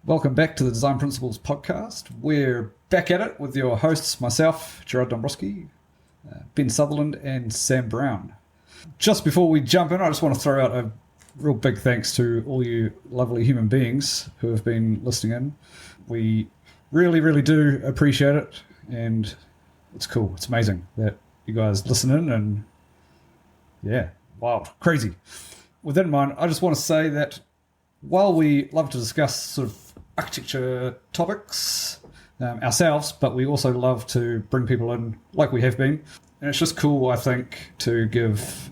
Welcome back to the Design Principles podcast. We're back at it with your hosts, myself, Gerard Dombrowski, Ben Sutherland, and Sam Brown. Just before we jump in, I just want to throw out a real big thanks to all you lovely human beings who have been listening in. We really, really do appreciate it, and it's cool. It's amazing that you guys listen in, and yeah, wow, crazy. With that in mind, I just want to say that while we love to discuss sort of architecture topics ourselves, but we also love to bring people in like we have been. And it's just cool, I think, to give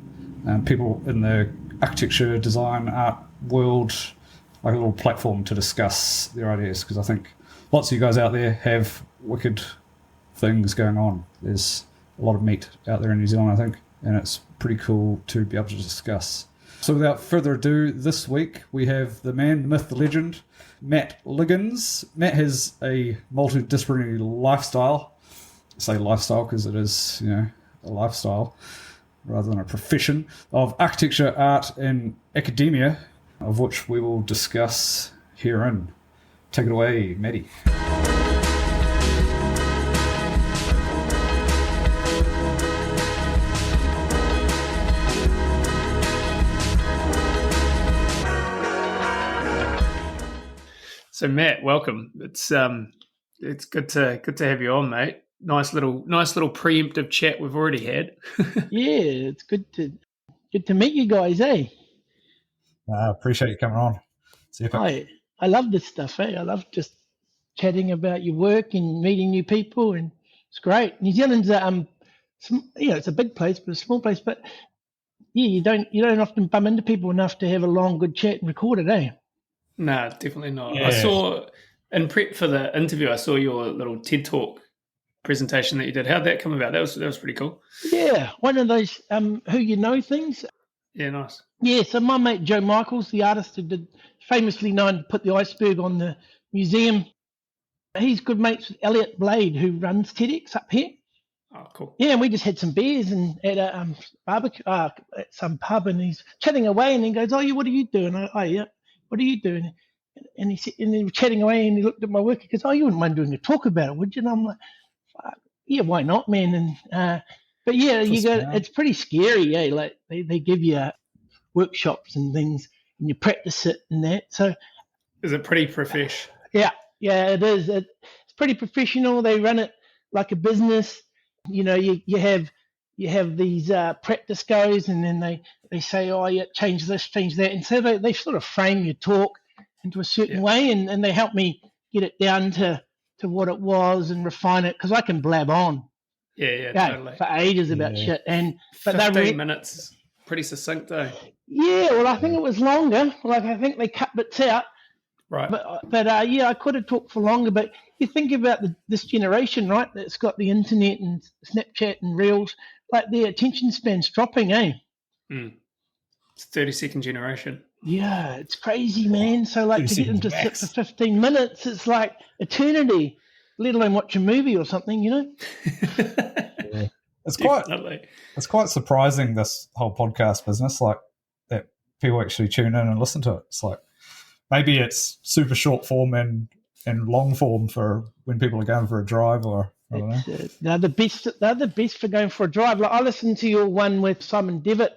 people in the architecture, design, art world like a little platform to discuss their ideas, because I think lots of you guys out there have wicked things going on. There's a lot of meat out there in New Zealand, I think, and it's pretty cool to be able to discuss. So without further ado, this week we have the man, the myth, the legend, Matt Liggins. Matt has a multidisciplinary lifestyle. I say lifestyle because it is, a lifestyle rather than a profession of architecture, art, and academia, of which we will discuss herein. Take it away, Matty. So Matt, welcome. It's good to have you on, mate. Nice little preemptive chat we've already had. Yeah, it's good to meet you guys, eh? Appreciate you coming on. It's epic. I love this stuff, eh? I love just chatting about your work and meeting new people, and it's great. New Zealand's it's a big place, but a small place. But yeah, you don't often bump into people enough to have a long, good chat and record it, eh? No, definitely not. Yeah. I saw in prep for the interview, I saw your little TED Talk presentation that you did. How'd that come about? That was pretty cool. Yeah, one of those who you know things. Yeah, nice. Yeah, so my mate Joe Michaels, the artist who did famously known to put the iceberg on the museum, he's good mates with Elliot Blade, who runs TEDx up here. Oh, cool. Yeah, and we just had some beers and at a barbecue at some pub, and he's chatting away, and he goes, "Oh, what are you doing?" Yeah, what are you doing? And he said, and they were chatting away, and he looked at my work. He goes, "Oh, you wouldn't mind doing a talk about it, would you?" And I'm like, "Yeah, why not, man?" And but yeah, it's pretty scary, eh? Like they give you workshops and things, and you practice it and that. So is it pretty profesh? Yeah, it is. It's pretty professional. They run it like a business. You have these practice goes, and then they say, "Oh, yeah, change this, change that," and so they sort of frame your talk into a certain way, and they help me get it down to what it was and refine it, because I can blab on. Yeah, totally. For ages about shit, but 15 minutes, pretty succinct, though. Yeah, well, I think it was longer. Like I think they cut bits out. Right. But I could have talked for longer. But you think about this generation, right? That's got the internet and Snapchat and Reels. Like their attention span's dropping, eh? It's 32nd generation. Yeah, it's crazy, man. So like to get them to sit for 15 minutes, it's like eternity. Let alone watch a movie or something, Yeah. It's quite surprising, this whole podcast business, like that people actually tune in and listen to it. It's like, maybe it's super short form and long form for when people are going for a drive, or I don't know. They're the best for going for a drive. Like I listened to your one with Simon Devitt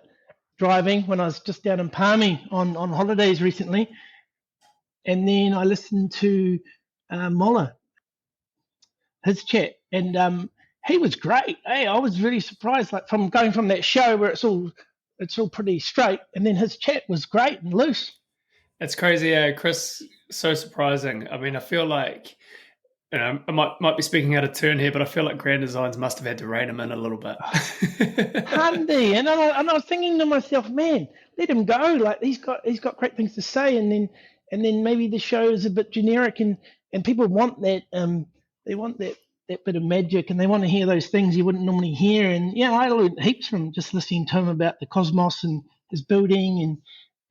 driving when I was just down in Palmy on holidays recently, and then I listened to Moller, his chat, and he was great. Hey, I was really surprised, like from going from that show where it's all pretty straight, and then his chat was great and loose. It's crazy, Chris. So surprising. I mean, I feel like, I might be speaking out of turn here, but I feel like Grand Designs must have had to rein him in a little bit. Handy, and I was thinking to myself, man, let him go. Like he's got great things to say, and then maybe the show is a bit generic, and people want that. They want that bit of magic, and they want to hear those things you wouldn't normally hear. And yeah, I learned heaps from just listening to him about the cosmos and his building and.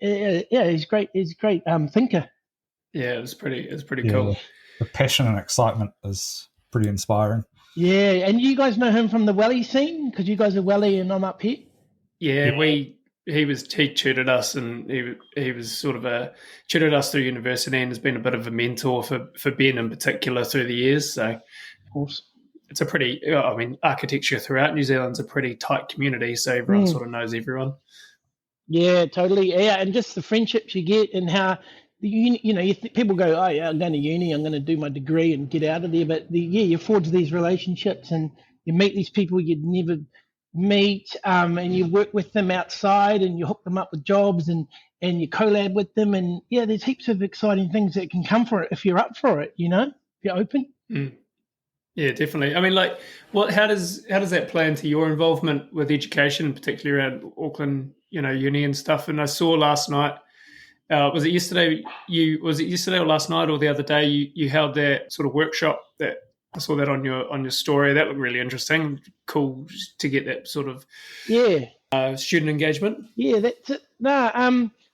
He's great. He's a great thinker. Yeah, it was pretty cool. The passion and excitement is pretty inspiring. Yeah, and you guys know him from the Welly scene, because you guys are Welly and I'm up here. Yeah, we he tutored us, and he was sort of tutored us through university, and has been a bit of a mentor for Ben in particular through the years. So, Of course. it's a pretty, I mean, architecture throughout New Zealand's a pretty tight community, so everyone sort of knows everyone. Yeah, totally. Yeah, and just the friendships you get, and how people go, oh yeah, I'm going to uni, I'm going to do my degree and get out of there. But you forge these relationships, and you meet these people you'd never meet, and you work with them outside, and you hook them up with jobs, and you collab with them, and yeah, there's heaps of exciting things that can come for it if you're up for it. If you're open. Yeah, definitely. I mean, like, how does that play into your involvement with education, particularly around Auckland, uni and stuff? And I saw last night, was it yesterday or last night or the other day you held that sort of workshop that I saw that on your story. That looked really interesting. Cool to get that sort of student engagement. Yeah, that's it.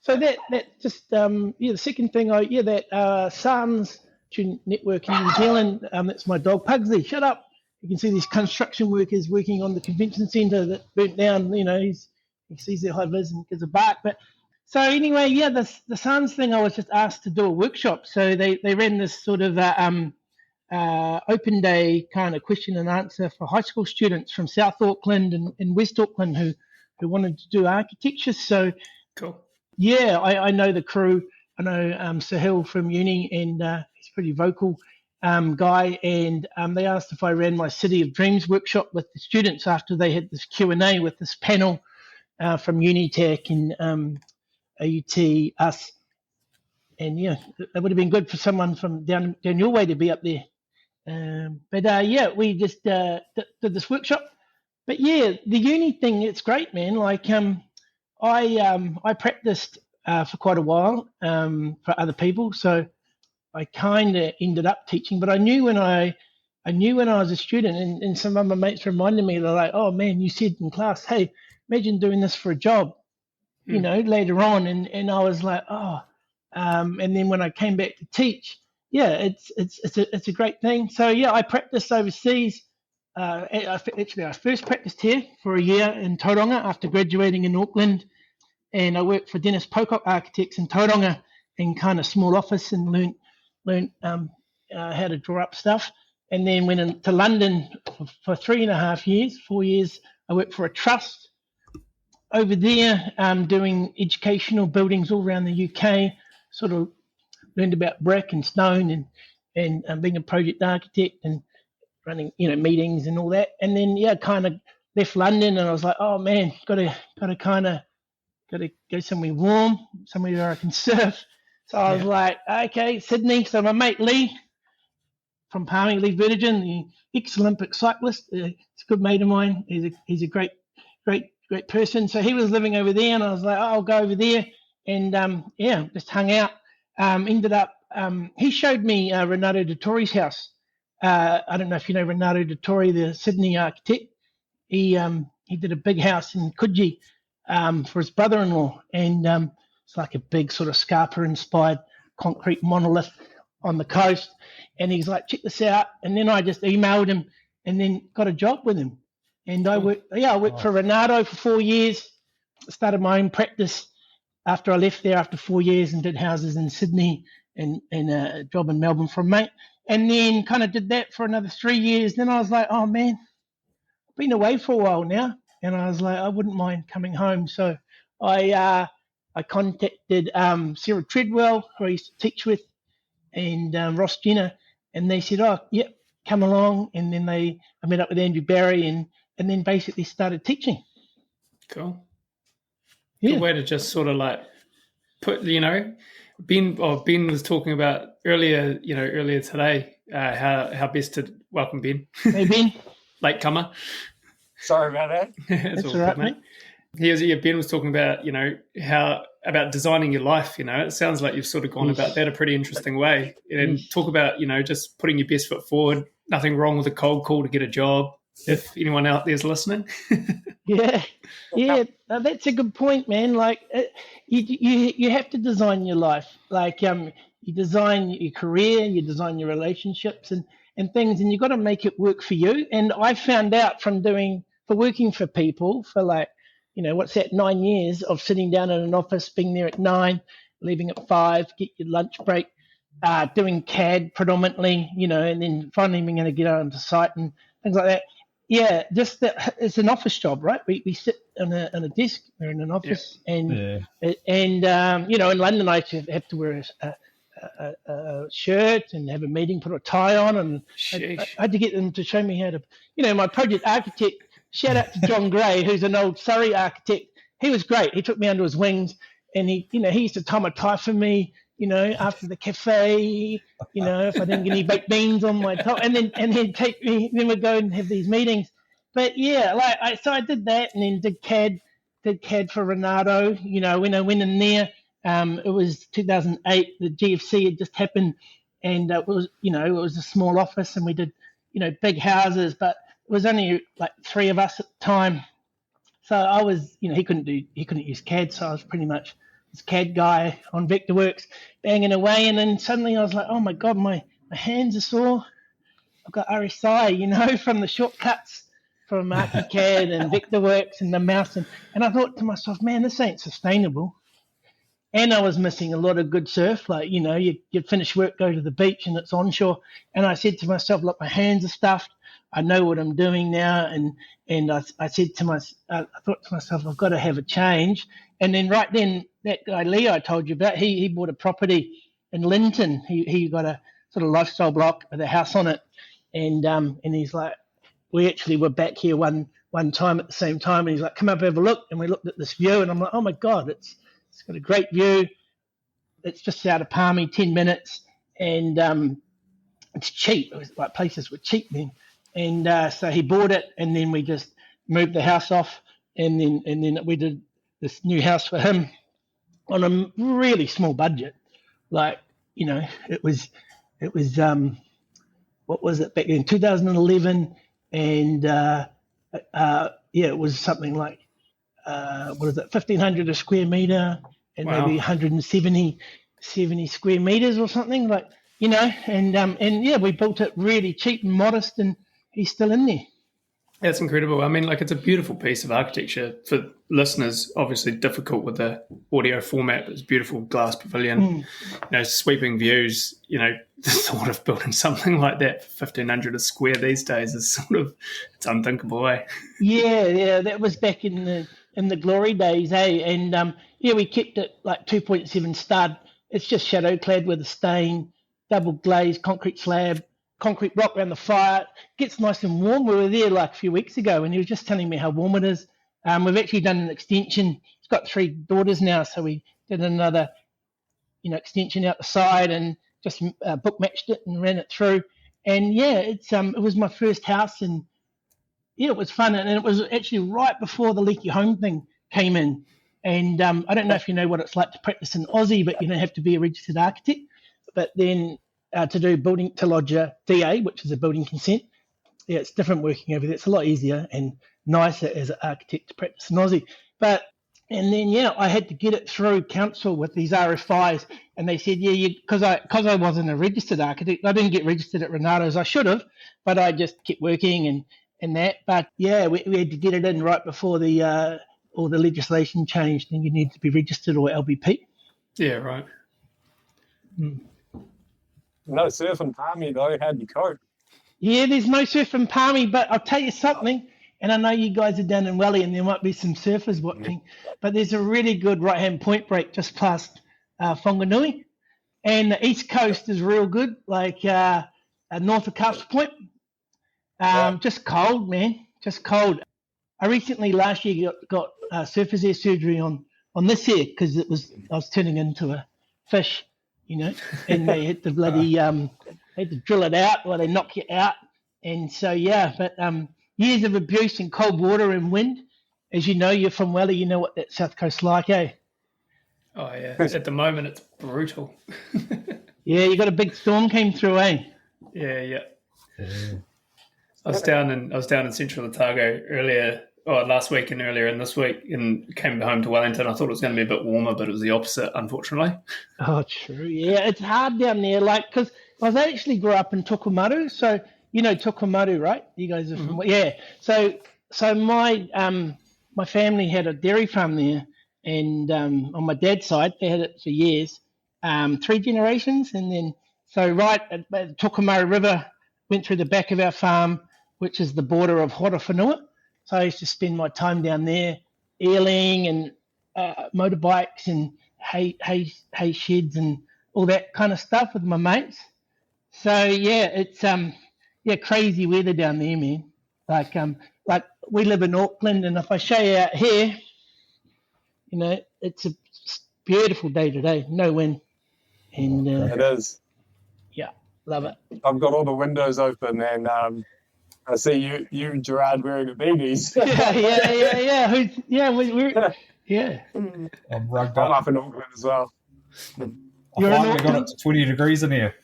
So that just the second thing that SANS student network in New Zealand. That's my dog Pugsley. Shut up. You can see these construction workers working on the convention centre that burnt down. He sees their high vis and gives a bark. But so anyway, the SANS thing. I was just asked to do a workshop. So they ran this sort of open day kind of question and answer for high school students from South Auckland and West Auckland who wanted to do architecture. So cool. Yeah, I know the crew. I know Sahil from uni, and he's a pretty vocal guy. And they asked if I ran my City of Dreams workshop with the students after they had this Q&A with this panel from Unitech and AUT, us. And yeah, it would have been good for someone from down your way to be up there. We just did this workshop. But yeah, the uni thing, it's great, man. Like I practiced for quite a while for other people, so I kind of ended up teaching. But I knew when I was a student, and some of my mates reminded me, they're like, "Oh man, you said in class, hey, imagine doing this for a job, later on." And I was like, "Oh," and then when I came back to teach, yeah, it's a great thing. So yeah, I practiced overseas. I first practiced here for a year in Tauranga after graduating in Auckland. And I worked for Dennis Pocock Architects in Tauranga in kind of small office and learned how to draw up stuff. And then went into London for 4 years. I worked for a trust over there doing educational buildings all around the UK. Sort of learned about brick and stone and being a project architect and running meetings and all that. And then kind of left London, and I was like, oh man, got to go somewhere warm, somewhere where I can surf. So I was like, okay, Sydney. So my mate Lee from Palmy, Lee Vertigen, the ex-Olympic cyclist, he's a good mate of mine. He's a great person. So he was living over there, and I was like, I'll go over there. And just hung out. Ended up, he showed me Renato Dettori's house. I don't know if you know Renato Dettori, the Sydney architect. He did a big house in Coogee for his brother-in-law, and it's like a big sort of Scarpa-inspired concrete monolith on the coast. And he's like, check this out. And then I just emailed him, and then got a job with him. And I worked for Renato for 4 years. Started my own practice after I left there after 4 years, and did houses in Sydney and a job in Melbourne for a mate. And then kind of did that for another 3 years. Then I was like, oh man, I've been away for a while now. And I was like, I wouldn't mind coming home. So I contacted Sarah Treadwell, who I used to teach with, and Ross Jenner, and they said, oh, yep, come along. And then I met up with Andrew Barry, and then basically started teaching. Cool. Yeah. Good way to just sort of like put, Ben was talking about earlier today, how best to welcome Ben. Hey, Ben. Late comer. Sorry about that. That's all right, mate. Ben was talking about, how about designing your life. It sounds like you've sort of gone about that a pretty interesting way. And talk about, just putting your best foot forward. Nothing wrong with a cold call to get a job, if anyone out there's listening. Yeah, that's a good point, man. Like, you have to design your life. Like, you design your career, you design your relationships and things, and you've got to make it work for you. And I found out from working for people for like, what's that, 9 years of sitting down in an office, being there at 9, leaving at 5, get your lunch break, doing CAD predominantly, and then finally being able to get out onto site and things like that. Yeah, just that it's an office job, right? We sit on a desk, we're in an office, in London I have to wear a shirt and have a meeting, put a tie on, and I had to get them to show me how to, my project architect, shout out to John Gray, who's an old Surrey architect. He was great. He took me under his wings, and he used to tie my tie for me, after the cafe, if I didn't get any baked beans on my top, and then take me, then we'd go and have these meetings. But yeah, so I did that, and then did CAD for Renato. When I went in there, it was 2008. The GFC had just happened, and it was a small office, and we did, big houses, but it was only like 3 of us at the time. So I was, he couldn't use CAD, so I was pretty much this CAD guy on Vectorworks, banging away, and then suddenly I was like, oh my God, my hands are sore. I've got RSI, from the shortcuts from ArchiCAD and Vectorworks and the mouse, and I thought to myself, man, this ain't sustainable. And I was missing a lot of good surf, like, you finish work, go to the beach, and it's onshore. And I said to myself, look, my hands are stuffed. I know what I'm doing now, and I said to I thought to myself, I've got to have a change. And then right then, that guy Leo I told you about, he bought a property in Linton. He got a sort of lifestyle block with a house on it, and he's like, we actually were back here one time at the same time, and he's like, come up, have a look. And we looked at this view, and I'm like, oh my God, it's got a great view. It's just out of Palmy, 10 minutes, and it's cheap. It was like places were cheap then. And so he bought it, and then we just moved the house off, and then we did this new house for him on a really small budget. Like, it was what was it back in 2011, and it was something like 1,500 a square meter, and maybe 170 square meters or something, like, and we built it really cheap and modest, and he's still in there. That's incredible. I mean, like, it's a beautiful piece of architecture for listeners. Obviously difficult with the audio format, but it's a beautiful glass pavilion, sweeping views. The thought of building something like that for 1,500 a square these days is it's unthinkable, eh? Yeah, that was back in the glory days, eh? And we kept it like 2.7 stud. It's just shadow clad with a stain, double glazed concrete slab, concrete block around the fire. Gets nice and warm. We were there like a few weeks ago, and he was just telling me how warm it is. We've actually done an extension. He's got 3 daughters now, so we did another, extension out the side, and just book matched it and ran it through. And it was my first house, and it was fun. And it was actually right before the leaky home thing came in. And I don't know if you know what it's like to practice in Aussie, but you don't have to be a registered architect. But then to lodge a DA, which is a building consent. Yeah, it's different working over there. It's a lot easier and nicer as an architect to practice in Aussie. And then I had to get it through council with these RFIs, and they said, because I wasn't a registered architect, I didn't get registered at Renato's. I should have, but I just kept working and that. But we had to get it in right before all the legislation changed, and you need to be registered or LBP. Yeah, right. No surf in Palmy though. How'd you cope? Yeah, there's no surf in Palmy, but I'll tell you something, and I know you guys are down in Welly and there might be some surfers watching, but there's a really good right-hand point break just past Whanganui, and the east coast is real good, like north of Castle Point. Just cold, man, just cold. I recently last year got surface air surgery on this hair because I was turning into a fish, and they had to bloody had to drill it out or they knock you out. And so, but years of abuse and cold water and wind. As you know, you're from Welly, you know what that south coast's like, eh? Oh, yeah. At the moment, it's brutal. Yeah, you got a big storm came through, eh? Yeah. I was down in Central Otago last week and earlier in this week, and came home to Wellington. I thought it was going to be a bit warmer, but it was the opposite, unfortunately. Oh, true. Yeah, it's hard down there, because I actually grew up in Tokomaru, so you know Tokomaru, right? You guys are from yeah. So my my family had a dairy farm there, and on my dad's side, they had it for years, 3 generations, and then so right at the Tokomara River went through the back of our farm, which is the border of Horowhenua. So I used to spend my time down there, eeling and motorbikes and hay sheds and all that kind of stuff with my mates. So yeah, it's crazy weather down there, man. Like we live in Auckland, and if I show you out here, it's a beautiful day today, no wind, and It is. yeah, love it. I've got all the windows open, and I see you and Gerard wearing the beanies. Yeah. We're I'm rugged I'm up. up in Auckland as well. I finally got it to 20 degrees in here.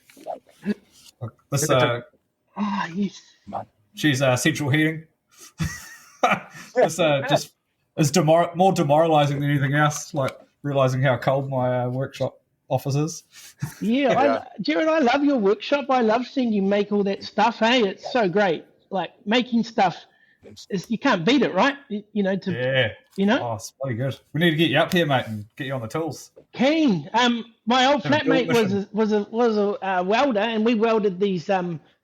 This, yes. she's central heating. This just is more demoralising than anything else, like realising how cold my workshop office is. Yeah, Jared, I love your workshop. I love seeing you make all that stuff. Hey, it's so great. Like making stuff, you can't beat it, right? Oh, it's bloody good. We need to get you up here, mate, and get you on the tools. Keen. My old flatmate was a welder, and we welded these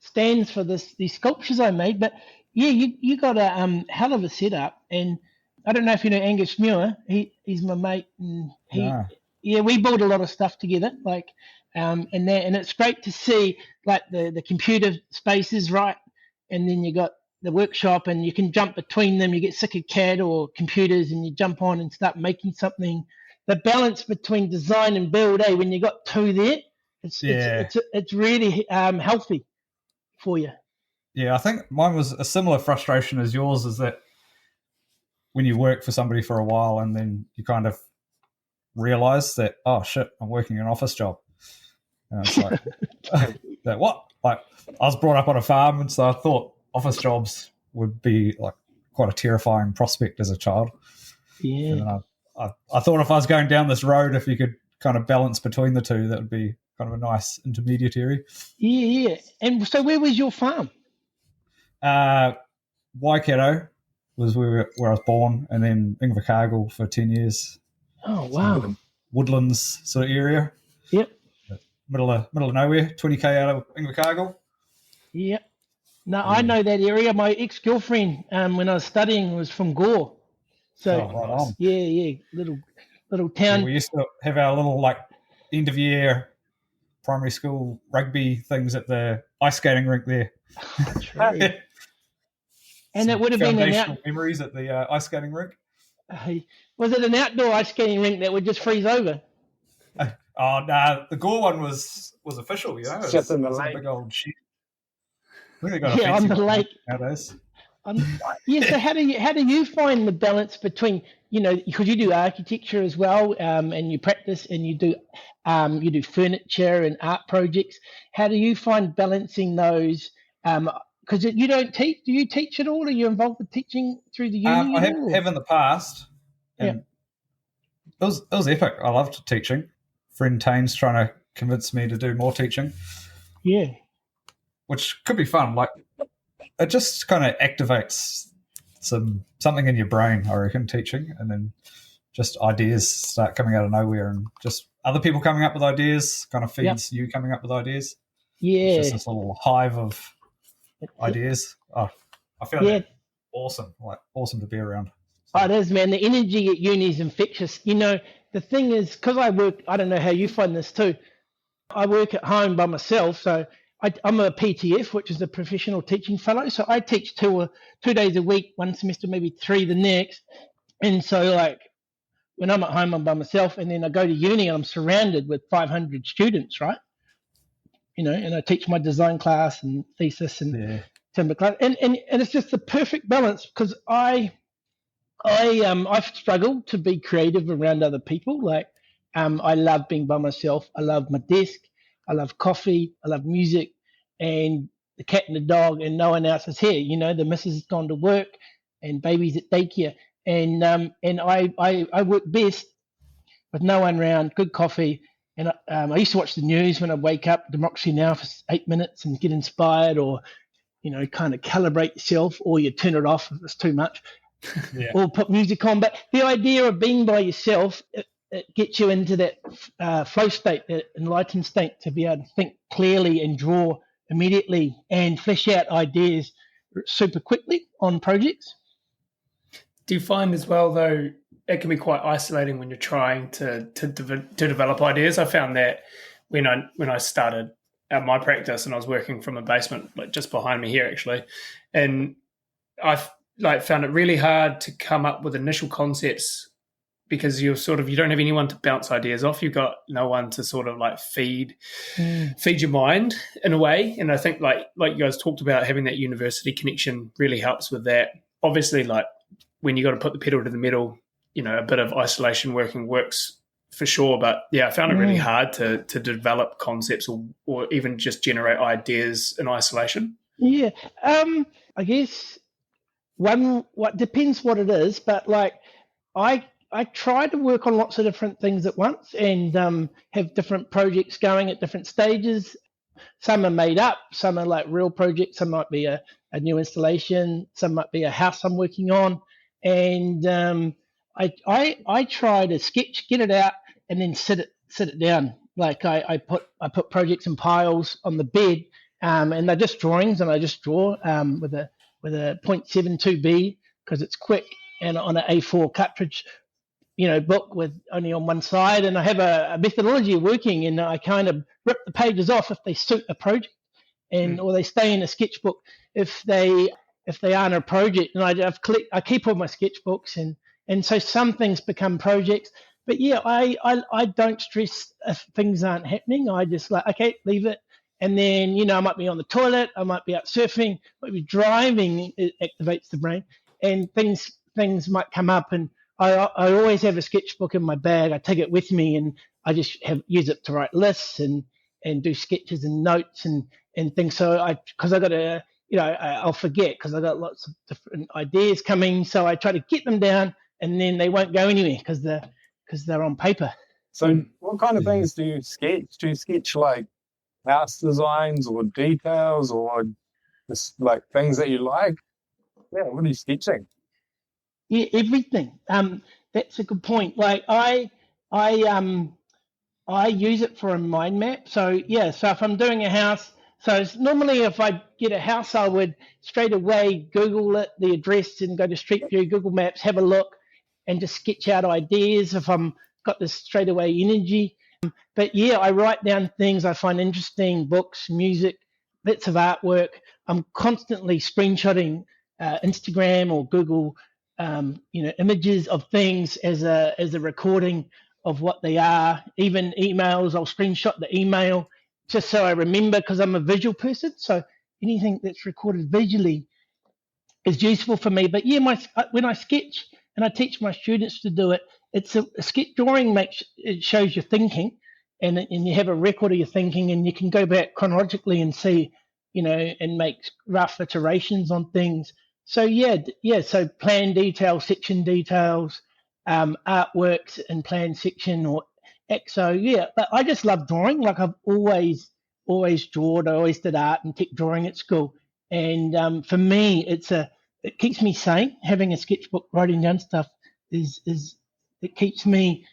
stands for these sculptures I made. But yeah, you got a hell of a setup, and I don't know if you know Angus Muir. He's my mate, and we build a lot of stuff together. Like, and it's great to see like the computer spaces, right? And then you got the workshop, and you can jump between them. You get sick of CAD or computers, and you jump on and start making something. The balance between design and build, when you got two there, it's really healthy for you. Yeah, I think mine was a similar frustration as yours, is that when you work for somebody for a while and then you kind of realise that, oh shit, I'm working an office job. And it's like, that what? Like, I was brought up on a farm, and so I thought office jobs would be like quite a terrifying prospect as a child. Yeah. And then I thought if I was going down this road, if you could kind of balance between the two, that would be kind of a nice intermediary. Yeah. And so where was your farm? Waikato was where I was born, and then Invercargill for 10 years. Oh, wow. Woodlands sort of area. Yep. Middle of nowhere, 20k out of Invercargill. Yep. No, I know that area. My ex-girlfriend, when I was studying, was from Gore. So, right on. Yeah, little town. Yeah, we used to have our little like end of year primary school rugby things at the ice skating rink there. True. And it would have been memories at the ice skating rink. Was it an outdoor ice skating rink that would just freeze over? Oh no, the Gore one was official. You know, just in the lake. Big old shit. I think they got a fancy on the lake nowadays. So how do you find the balance between, because you do architecture as well, and you practice and you do furniture and art projects. How do you find balancing those? Because you don't teach. Do you teach at all? Are you involved with teaching through the uni? I have in the past. And it was epic. I loved teaching. Friend Tane's trying to convince me to do more teaching. Yeah. Which could be fun. Like, it just kind of activates something in your brain, I reckon, teaching, and then just ideas start coming out of nowhere, and just other people coming up with ideas kind of feeds you coming up with ideas. Yeah. It's just this little hive of ideas. Oh, I found it awesome, awesome to be around. Oh, it is, man. The energy at uni is infectious. The thing is, because I don't know how you find this too. I work at home by myself, so I'm a PTF, which is a professional teaching fellow. So I teach 2 days a week, one semester, maybe 3 the next. And so, like, when I'm at home, I'm by myself, and then I go to uni and I'm surrounded with 500 students, right? And I teach my design class and thesis and timber class, and it's just the perfect balance, because I've struggled to be creative around other people. Like, I love being by myself. I love my desk. I love coffee. I love music, and the cat and the dog, and no one else is here. The missus has gone to work, and baby's at daycare, and I work best with no one around, good coffee. And I used to watch the news when I wake up, Democracy Now! For 8 minutes and get inspired, or kind of calibrate yourself, or you turn it off if it's too much. or put music on. But the idea of being by yourself, it gets you into that flow state, that enlightened state, to be able to think clearly and draw immediately and flesh out ideas super quickly on projects. Do you find as well, though, it can be quite isolating when you're trying to develop ideas? I found that when I started at my practice and I was working from a basement, like just behind me here, actually, and I've found it really hard to come up with initial concepts because you don't have anyone to bounce ideas off. You've got no one to sort of like feed your mind in a way. And I think like you guys talked about, having that university connection really helps with that. Obviously, like when you got to put the pedal to the metal, a bit of isolation works for sure. But yeah, I found it really hard to develop concepts or even just generate ideas in isolation. Yeah. I guess what depends what it is, but like I try to work on lots of different things at once and have different projects going at different stages. Some are made up, some are like real projects, some might be a new installation, some might be a house I'm working on. And I try to sketch, get it out, and then sit it down. Like I put projects in piles on the bed, and they're just drawings, and I just draw with a 0.72B because it's quick, and on an A4 cartridge, book with only on one side. And I have a methodology of working, and I kind of rip the pages off if they suit a project, or they stay in a sketchbook if they aren't a project. And I keep all my sketchbooks, and so some things become projects. But yeah, I don't stress if things aren't happening. I just like, okay, leave it. And then, I might be on the toilet, I might be out surfing, might be driving, it activates the brain, and things might come up. And I always have a sketchbook in my bag. I take it with me, and I just use it to write lists and do sketches and notes and things. So because I got to, I'll forget because I got lots of different ideas coming. So I try to get them down, and then they won't go anywhere because they're on paper. So what kind of things do you sketch? Do you sketch like house designs or details or just like things that you like? Yeah, what are you sketching? Yeah, everything. That's a good point. Like I use it for a mind map. So yeah, so if I'm doing a house, so normally if I get a house, I would straight away Google it, the address, and go to Street View, Google Maps, have a look, and just sketch out ideas if I'm got this straight away energy. But yeah, I write down things I find interesting, books, music, bits of artwork. I'm constantly screenshotting Instagram or Google, images of things as a recording of what they are. Even emails, I'll screenshot the email just so I remember, because I'm a visual person. So anything that's recorded visually is useful for me. But yeah, when I sketch, and I teach my students to do it, it's a sketch drawing it shows your thinking, and you have a record of your thinking, and you can go back chronologically and see, and make rough iterations on things. So so plan details, section details, artworks and plan section or exo. Yeah, but I just love drawing. Like I've always drawn. I always did art and kept drawing at school. And for me, it keeps me sane. Having a sketchbook, writing down stuff it keeps me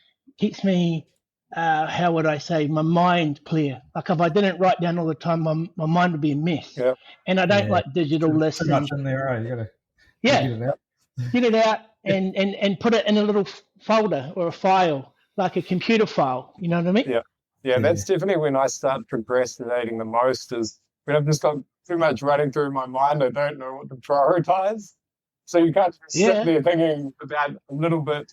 how would I say, my mind clear. Like if I didn't write down all the time, my mind would be a mess. Yeah. And I don't like digital lists. Too much in there, you gotta get it out and put it in a little folder or a file, like a computer file. You know what I mean? Yeah, that's definitely when I start procrastinating the most, is when I've just got too much running through my mind. I don't know what to prioritize. So you can't just sit there thinking about a little bit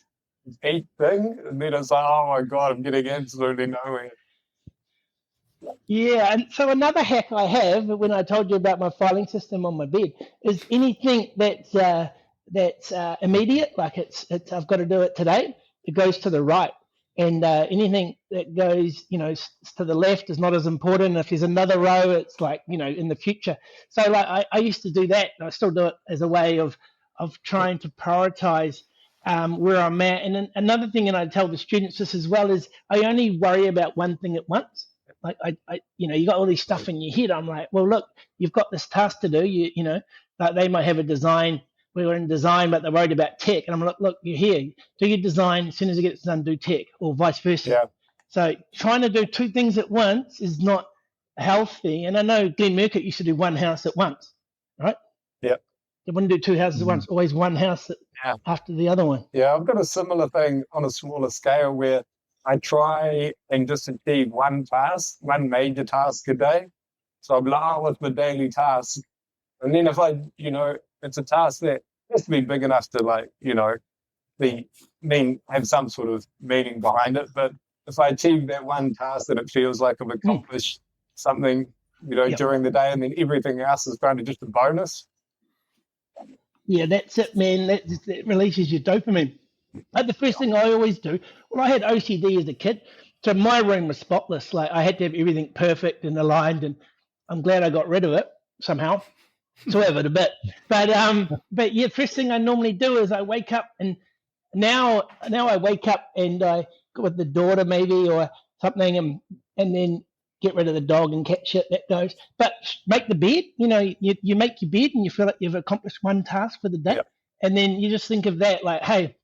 each thing, and then it's like, oh my God, I'm getting absolutely nowhere. Yeah, and so another hack I have, when I told you about my filing system on my bed, is anything that's immediate, like it's I've got to do it today, it goes to the right, and anything that goes to the left is not as important. If there's another row, it's like in the future. So like I used to do that, and I still do it as a way of trying to prioritize where I'm at. And then another thing, and I tell the students this as well, is I only worry about one thing at once. Like you got all this stuff in your head. I'm like, well, look, you've got this task to do. Like they might have a design we were in design, but they're worried about tech. And I'm like, look, you're here. Do your design. As soon as it gets done, do tech, or vice versa. Yeah. So trying to do two things at once is not healthy. And I know Glenn Murcutt used to do one house at once, right? Yeah. They wouldn't do two houses at once, always one house after the other one. Yeah, I've got a similar thing on a smaller scale where I try and just achieve one major task a day. So I'm like, oh, what's my daily task? And then if it's a task that has to be big enough to have some sort of meaning behind it. But if I achieve that one task, then it feels like I've accomplished something, during the day, and then everything else is kind of just a bonus. Yeah, that's it, man. That releases your dopamine. Like the first thing I always do, I had OCD as a kid, so my room was spotless. Like I had to have everything perfect and aligned, and I'm glad I got rid of it somehow. So have it a bit, but yeah, first thing I normally do is I wake up, and now I wake up and I go with the daughter maybe or something, and then get rid of the dog and cat shit that goes. But make the bed, you make your bed and you feel like you've accomplished one task for the day. Yep. And then you just think of that like, hey,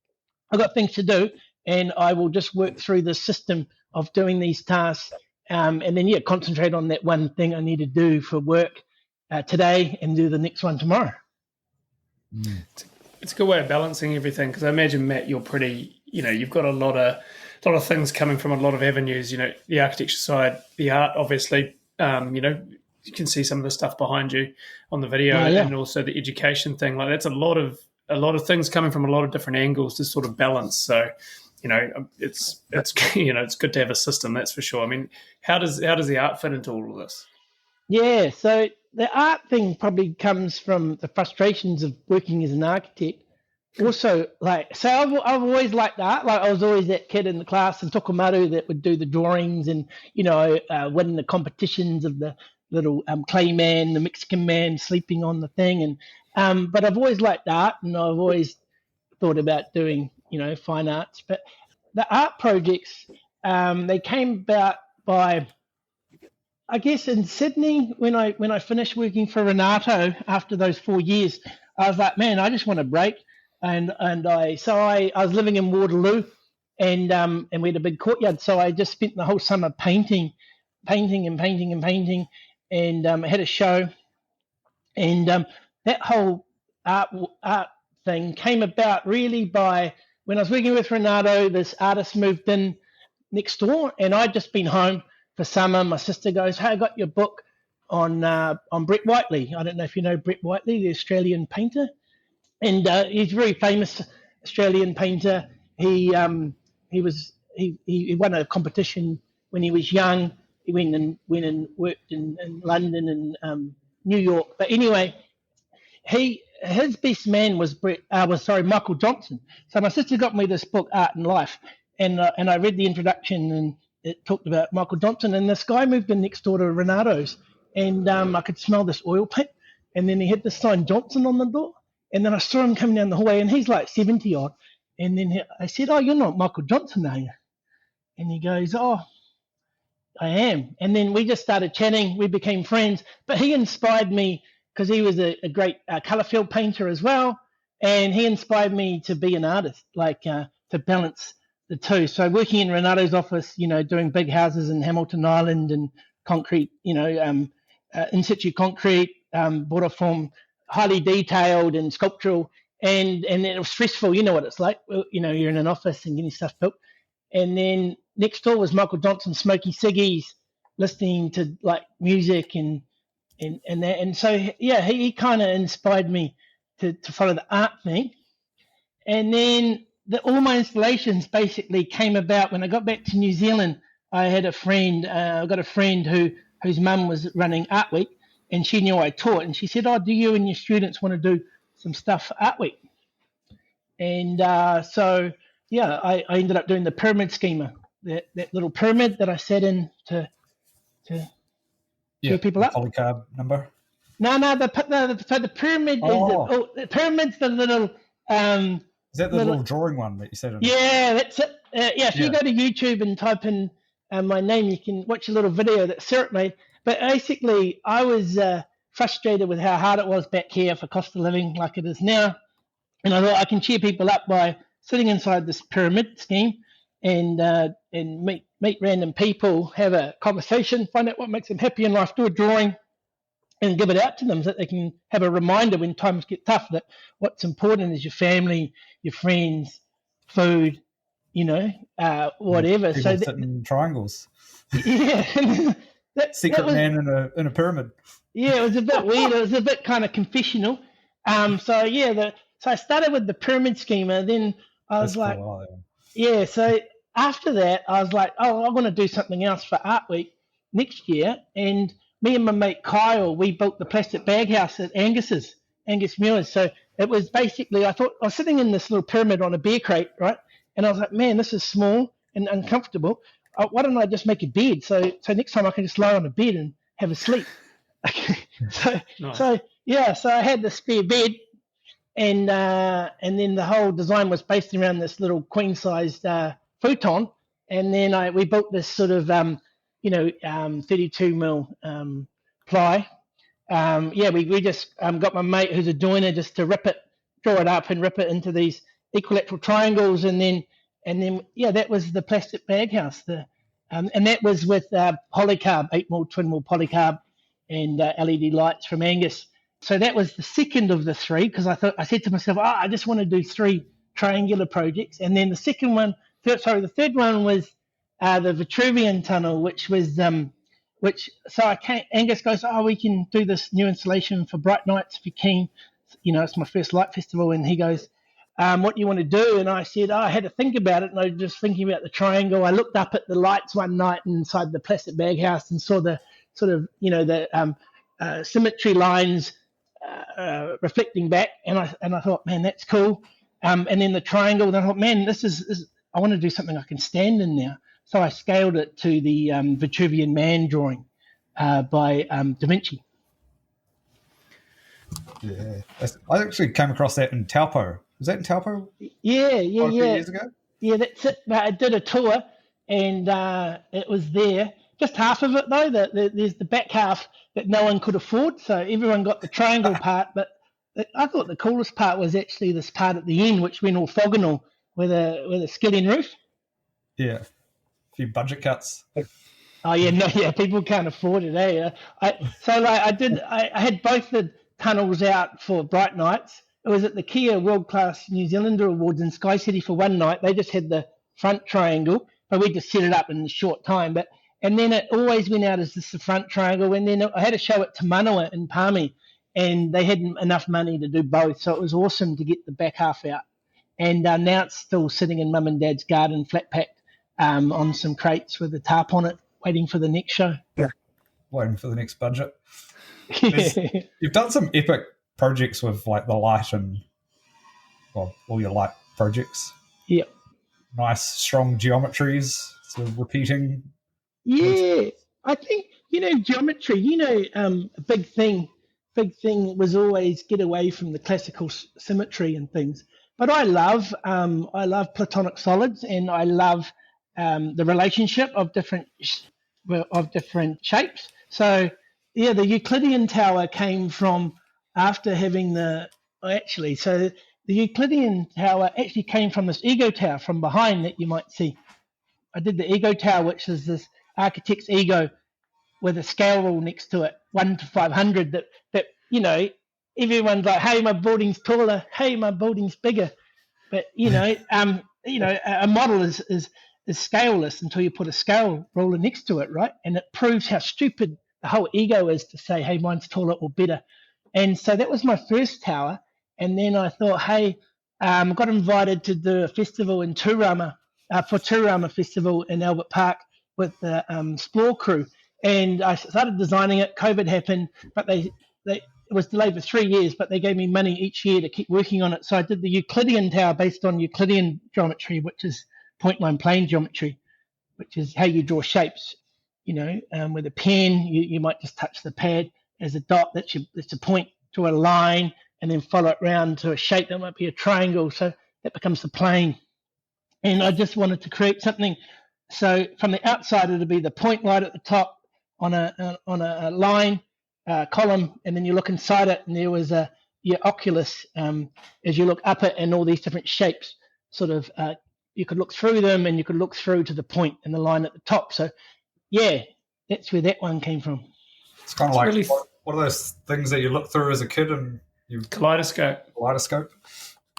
I've got things to do and I will just work through the system of doing these tasks. And then, concentrate on that one thing I need to do for work today and do the next one tomorrow. It's a good way of balancing everything, because I imagine, Matt, you're pretty, you've got a lot of things coming from a lot of avenues, the architecture side, the art, obviously, you can see some of the stuff behind you on the video, and also the education thing. Like that's a lot of things coming from a lot of different angles to sort of balance. So, it's it's good to have a system, that's for sure. I mean, how does the art fit into all of this? Yeah, so the art thing probably comes from the frustrations of working as an architect. Also, I've always liked art. Like I was always that kid in the class in Tokomaru that would do the drawings and win the competitions of the little clay man, the Mexican man sleeping on the thing. And but I've always liked art, and I've always thought about doing fine arts. But the art projects they came about by, I guess, in Sydney when I finished working for Renato after those 4 years. I was like, man, I just want a break. And I was living in Waterloo, and we had a big courtyard. So I just spent the whole summer painting, and I had a show. And that whole art thing came about really by when I was working with Renato. This artist moved in next door, and I'd just been home for summer. My sister goes, "Hey, I got your book on Brett Whiteley. I don't know if you know Brett Whiteley, the Australian painter." And he's a very famous Australian painter. He won a competition when he was young. He went and worked in London and New York. But anyway, his best man was Michael Johnson. So my sister got me this book, Art and Life, and I read the introduction, and it talked about Michael Johnson. And this guy moved in next door to Renato's, and I could smell this oil paint. And then he had the sign Johnson on the door. And then I saw him coming down the hallway, and he's like 70 odd. And then I said, "Oh, you're not Michael Johnson, are you?" And he goes, "Oh, I am." And then we just started chatting. We became friends. But he inspired me because he was a great colour field painter as well. And he inspired me to be an artist, to balance the two. So working in Renato's office, doing big houses in Hamilton Island and concrete, in situ concrete, border form, highly detailed and sculptural, and it was stressful. You know what it's like. You're in an office and getting stuff built. And then next door was Michael Johnson smoking ciggies, listening to music and that. And so he kind of inspired me to follow the art thing. And then all my installations basically came about when I got back to New Zealand. I had a friend. I got a friend whose mum was running Art Week. And she knew I taught, and she said, "Oh, do you and your students want to do some stuff for Art Week?" And I ended up doing the pyramid schema, that little pyramid that I set in to cheer people up. Polycarb number. No, the pyramid the pyramid's the little. Is that the little drawing one that you said? Yeah, that's it. If you go to YouTube and type in my name, you can watch a little video that Sarah made. But basically, I was frustrated with how hard it was back here for cost of living like it is now. And I thought I can cheer people up by sitting inside this pyramid scheme and meet random people, have a conversation, find out what makes them happy in life, do a drawing, and give it out to them so that they can have a reminder when times get tough that what's important is your family, your friends, food, whatever. People sitting in triangles. Yeah. Secret man in a pyramid. Yeah, it was a bit weird. It was a bit kind of confessional. So I started with the pyramid schema. Then I was like, cool. yeah. So after that, I was like, oh, I want to do something else for Art Week next year. And me and my mate Kyle, we built the plastic bag house at Angus Muir's. So it was basically, I thought I was sitting in this little pyramid on a bear crate, right? And I was like, man, this is small and uncomfortable. Why don't I just make a bed? So next time I can just lie on a bed and have a sleep. So I had the spare bed, and then the whole design was based around this little queen-sized futon, and then we built this sort of 32 mil ply. We just got my mate who's a joiner just to draw it up and rip it into these equilateral triangles, and then that was the plastic bag house. And that was with polycarb, 8mm twin wall polycarb, and LED lights from Angus. So that was the second of the three, because I said to myself, I just want to do 3 triangular projects. And then the third one was the Vitruvian tunnel, Angus goes, we can do this new installation for Bright Nights if you're keen. It's my first light festival. And he goes, what do you want to do? And I said, I had to think about it. And I was just thinking about the triangle. I looked up at the lights one night inside the plastic bag house and saw the sort of, the symmetry lines reflecting back. And I thought, man, that's cool. And then the triangle, and I thought, man, I want to do something I can stand in now. So I scaled it to the Vitruvian Man drawing by Da Vinci. Yeah. I actually came across that in Taupo. Was that in Taupo? Yeah. A few years ago? Yeah, that's it. I did a tour, and it was there. Just half of it, though. There's the back half that no one could afford, so everyone got the triangle part. But I thought the coolest part was actually this part at the end, which went orthogonal with a skillion roof. Yeah, a few budget cuts. Oh yeah, people can't afford it, eh? I had both the tunnels out for Bright Nights. It was at the Kia World Class New Zealander Awards in Sky City for one night. They just had the front triangle, but we just set it up in a short time. And then it always went out as just the front triangle. And then I had a show at Te Manawa in Palmy, and they hadn't enough money to do both. So it was awesome to get the back half out. And now it's still sitting in Mum and Dad's garden, flat packed on some crates with a tarp on it, waiting for the next show. Yeah, waiting for the next budget. You've done some epic projects with like the light and all your light projects. Yeah. Nice, strong geometries, sort of repeating. Yeah, I think, geometry, a big thing was always get away from the classical symmetry and things. But I love platonic solids, and I love the relationship of different shapes. So, yeah, the Euclidean tower came from after having the Euclidean tower actually came from this ego tower from behind that you might see. I did the ego tower, which is this architect's ego with a scale rule next to it, 1 to 500. That everyone's like, hey, my building's taller. Hey, my building's bigger. But a model is scaleless until you put a scale ruler next to it, right? And it proves how stupid the whole ego is to say, hey, mine's taller or better. And so that was my first tower. And then I thought, hey, got invited to do a festival in Turama, for Turama Festival in Albert Park with the Sculptural crew. And I started designing it. COVID happened, but it was delayed for 3 years, but they gave me money each year to keep working on it. So I did the Euclidean tower based on Euclidean geometry, which is point line plane geometry, which is how you draw shapes. With a pen, you might just touch the pad as a dot. That's a point to a line, and then follow it around to a shape that might be a triangle. So that becomes the plane. And I just wanted to create something. So from the outside, it'll be the point light at the top on a line column, and then you look inside it, and there was a your oculus as you look up it, and all these different shapes sort of you could look through them, and you could look through to the point and the line at the top. So yeah, that's where that one came from. It's kind of like really what are those things that you look through as a kid and you kaleidoscope.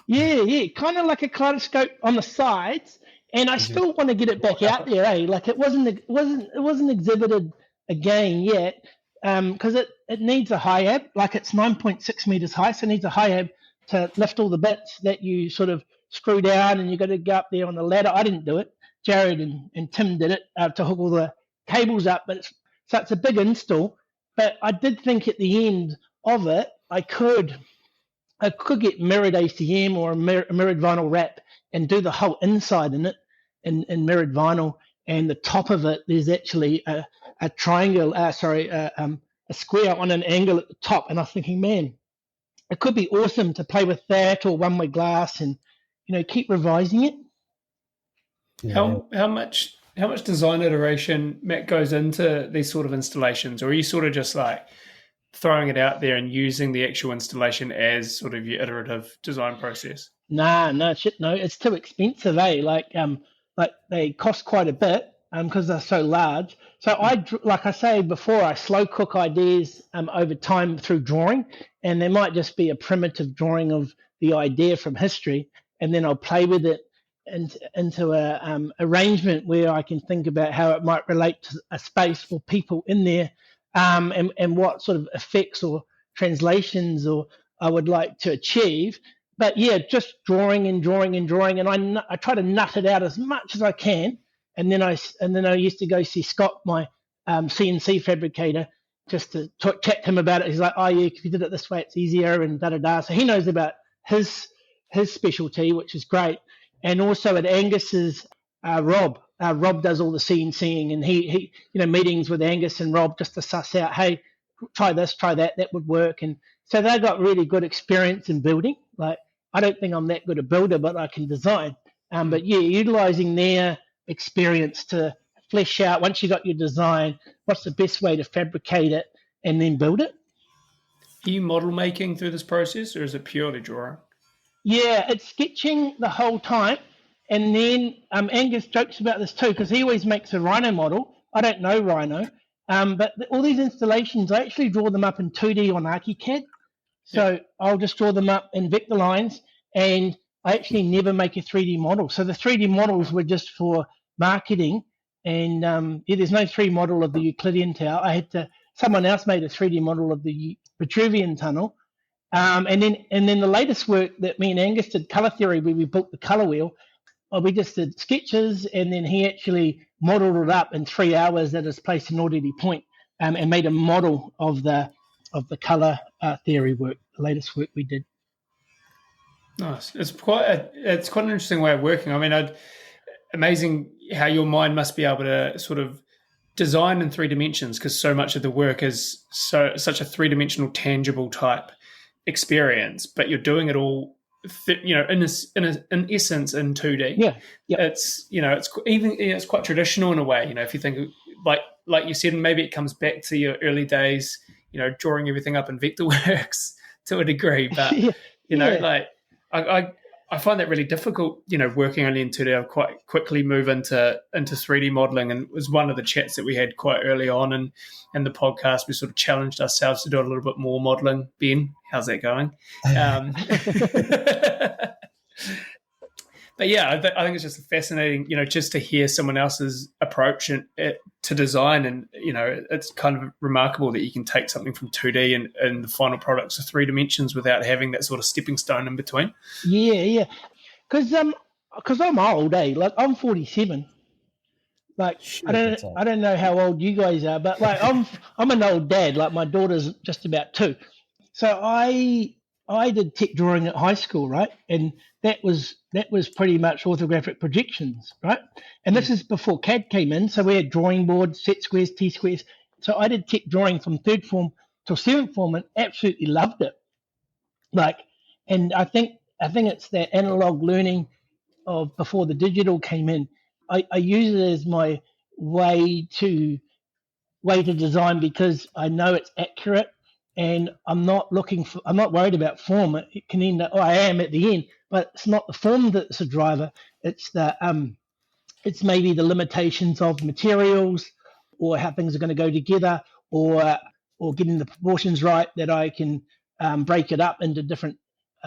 Yeah, kind of like a kaleidoscope on the sides. And I still want to get it back out there, Like it wasn't exhibited again yet, because it needs a high ab. Like it's 9.6 meters high, so it needs a high ab to lift all the bits that you sort of screw down, and you got to go up there on the ladder. I didn't do it. Jared and Tim did it to hook all the cables up. So it's a big install. But I did think at the end of it, I could get mirrored ACM or a mirrored vinyl wrap and do the whole inside in it in mirrored vinyl, and the top of it there's actually a triangle, a square on an angle at the top. And I was thinking, man, it could be awesome to play with that or one-way glass and keep revising it. Yeah. How much design iteration, Matt, goes into these sort of installations, or are you sort of just like throwing it out there and using the actual installation as sort of your iterative design process? No, it's too expensive, Like they cost quite a bit because they're so large. So like I say before, I slow cook ideas over time through drawing, and there might just be a primitive drawing of the idea from history, and then I'll play with it into a arrangement where I can think about how it might relate to a space or people in there, and what sort of effects or translations or I would like to achieve. But yeah, just drawing, and I try to nut it out as much as I can, and then I used to go see Scott, my CNC fabricator, just to chat to him about it. He's like, oh yeah, if you did it this way, it's easier, and da. So he knows about his specialty, which is great. And also at Angus's, Rob does all the CNCing, and he meetings with Angus and Rob just to suss out, hey, try this, try that would work. And so they got really good experience in building. Like, I don't think I'm that good a builder, but I can design. But yeah, utilizing their experience to flesh out, once you got your design, what's the best way to fabricate it and then build it. Are you model making through this process, or is it purely drawing? Yeah, it's sketching the whole time. And then Angus jokes about this too, because he always makes a rhino model. I don't know rhino. But all these installations, I actually draw them up in 2D on ArchiCAD. So I'll just draw them up in vector lines, and I actually never make a 3D model. So the 3D models were just for marketing, and there's no 3D model of the Euclidean Tower. Someone else made a 3D model of the Vitruvian Tunnel. And then the latest work that me and Angus did, Colour Theory, where we built the colour wheel, we just did sketches, and then he actually modelled it up in 3 hours at his place in Northerly Point, and made a model of the colour theory work, the latest work we did. Nice. It's quite an interesting way of working. I mean, amazing how your mind must be able to sort of design in 3 dimensions, because so much of the work is such a 3-dimensional, tangible type experience, but you're doing it all, in essence in 2D. Yeah. It's quite traditional in a way. If you think like you said, maybe it comes back to your early days, drawing everything up in Vectorworks to a degree, but I find that really difficult, working only in 2D. I quite quickly move into 3D modeling, and it was one of the chats that we had quite early on in the podcast. We sort of challenged ourselves to do a little bit more modeling. Ben, how's that going? But yeah, I think it's just fascinating, just to hear someone else's approach to design, and it's kind of remarkable that you can take something from 2D and the final products are 3 dimensions without having that sort of stepping stone in between. Yeah, because I'm old, like I'm 47. Like I don't know how old you guys are, but like I'm an old dad. Like my daughter's just about 2, so I did tech drawing at high school, right? And that was pretty much orthographic projections, right? And this is before CAD came in, so we had drawing boards, set squares, T-squares. So I did tech drawing from 3rd form till 7th form and absolutely loved it. And I think it's that analog learning of before the digital came in. I use it as my way to design, because I know it's accurate, and I'm not worried about form. It can end up, I am at the end, but it's not the form that's a driver. It's it's maybe the limitations of materials or how things are going to go together, or getting the proportions right, that I can break it up into different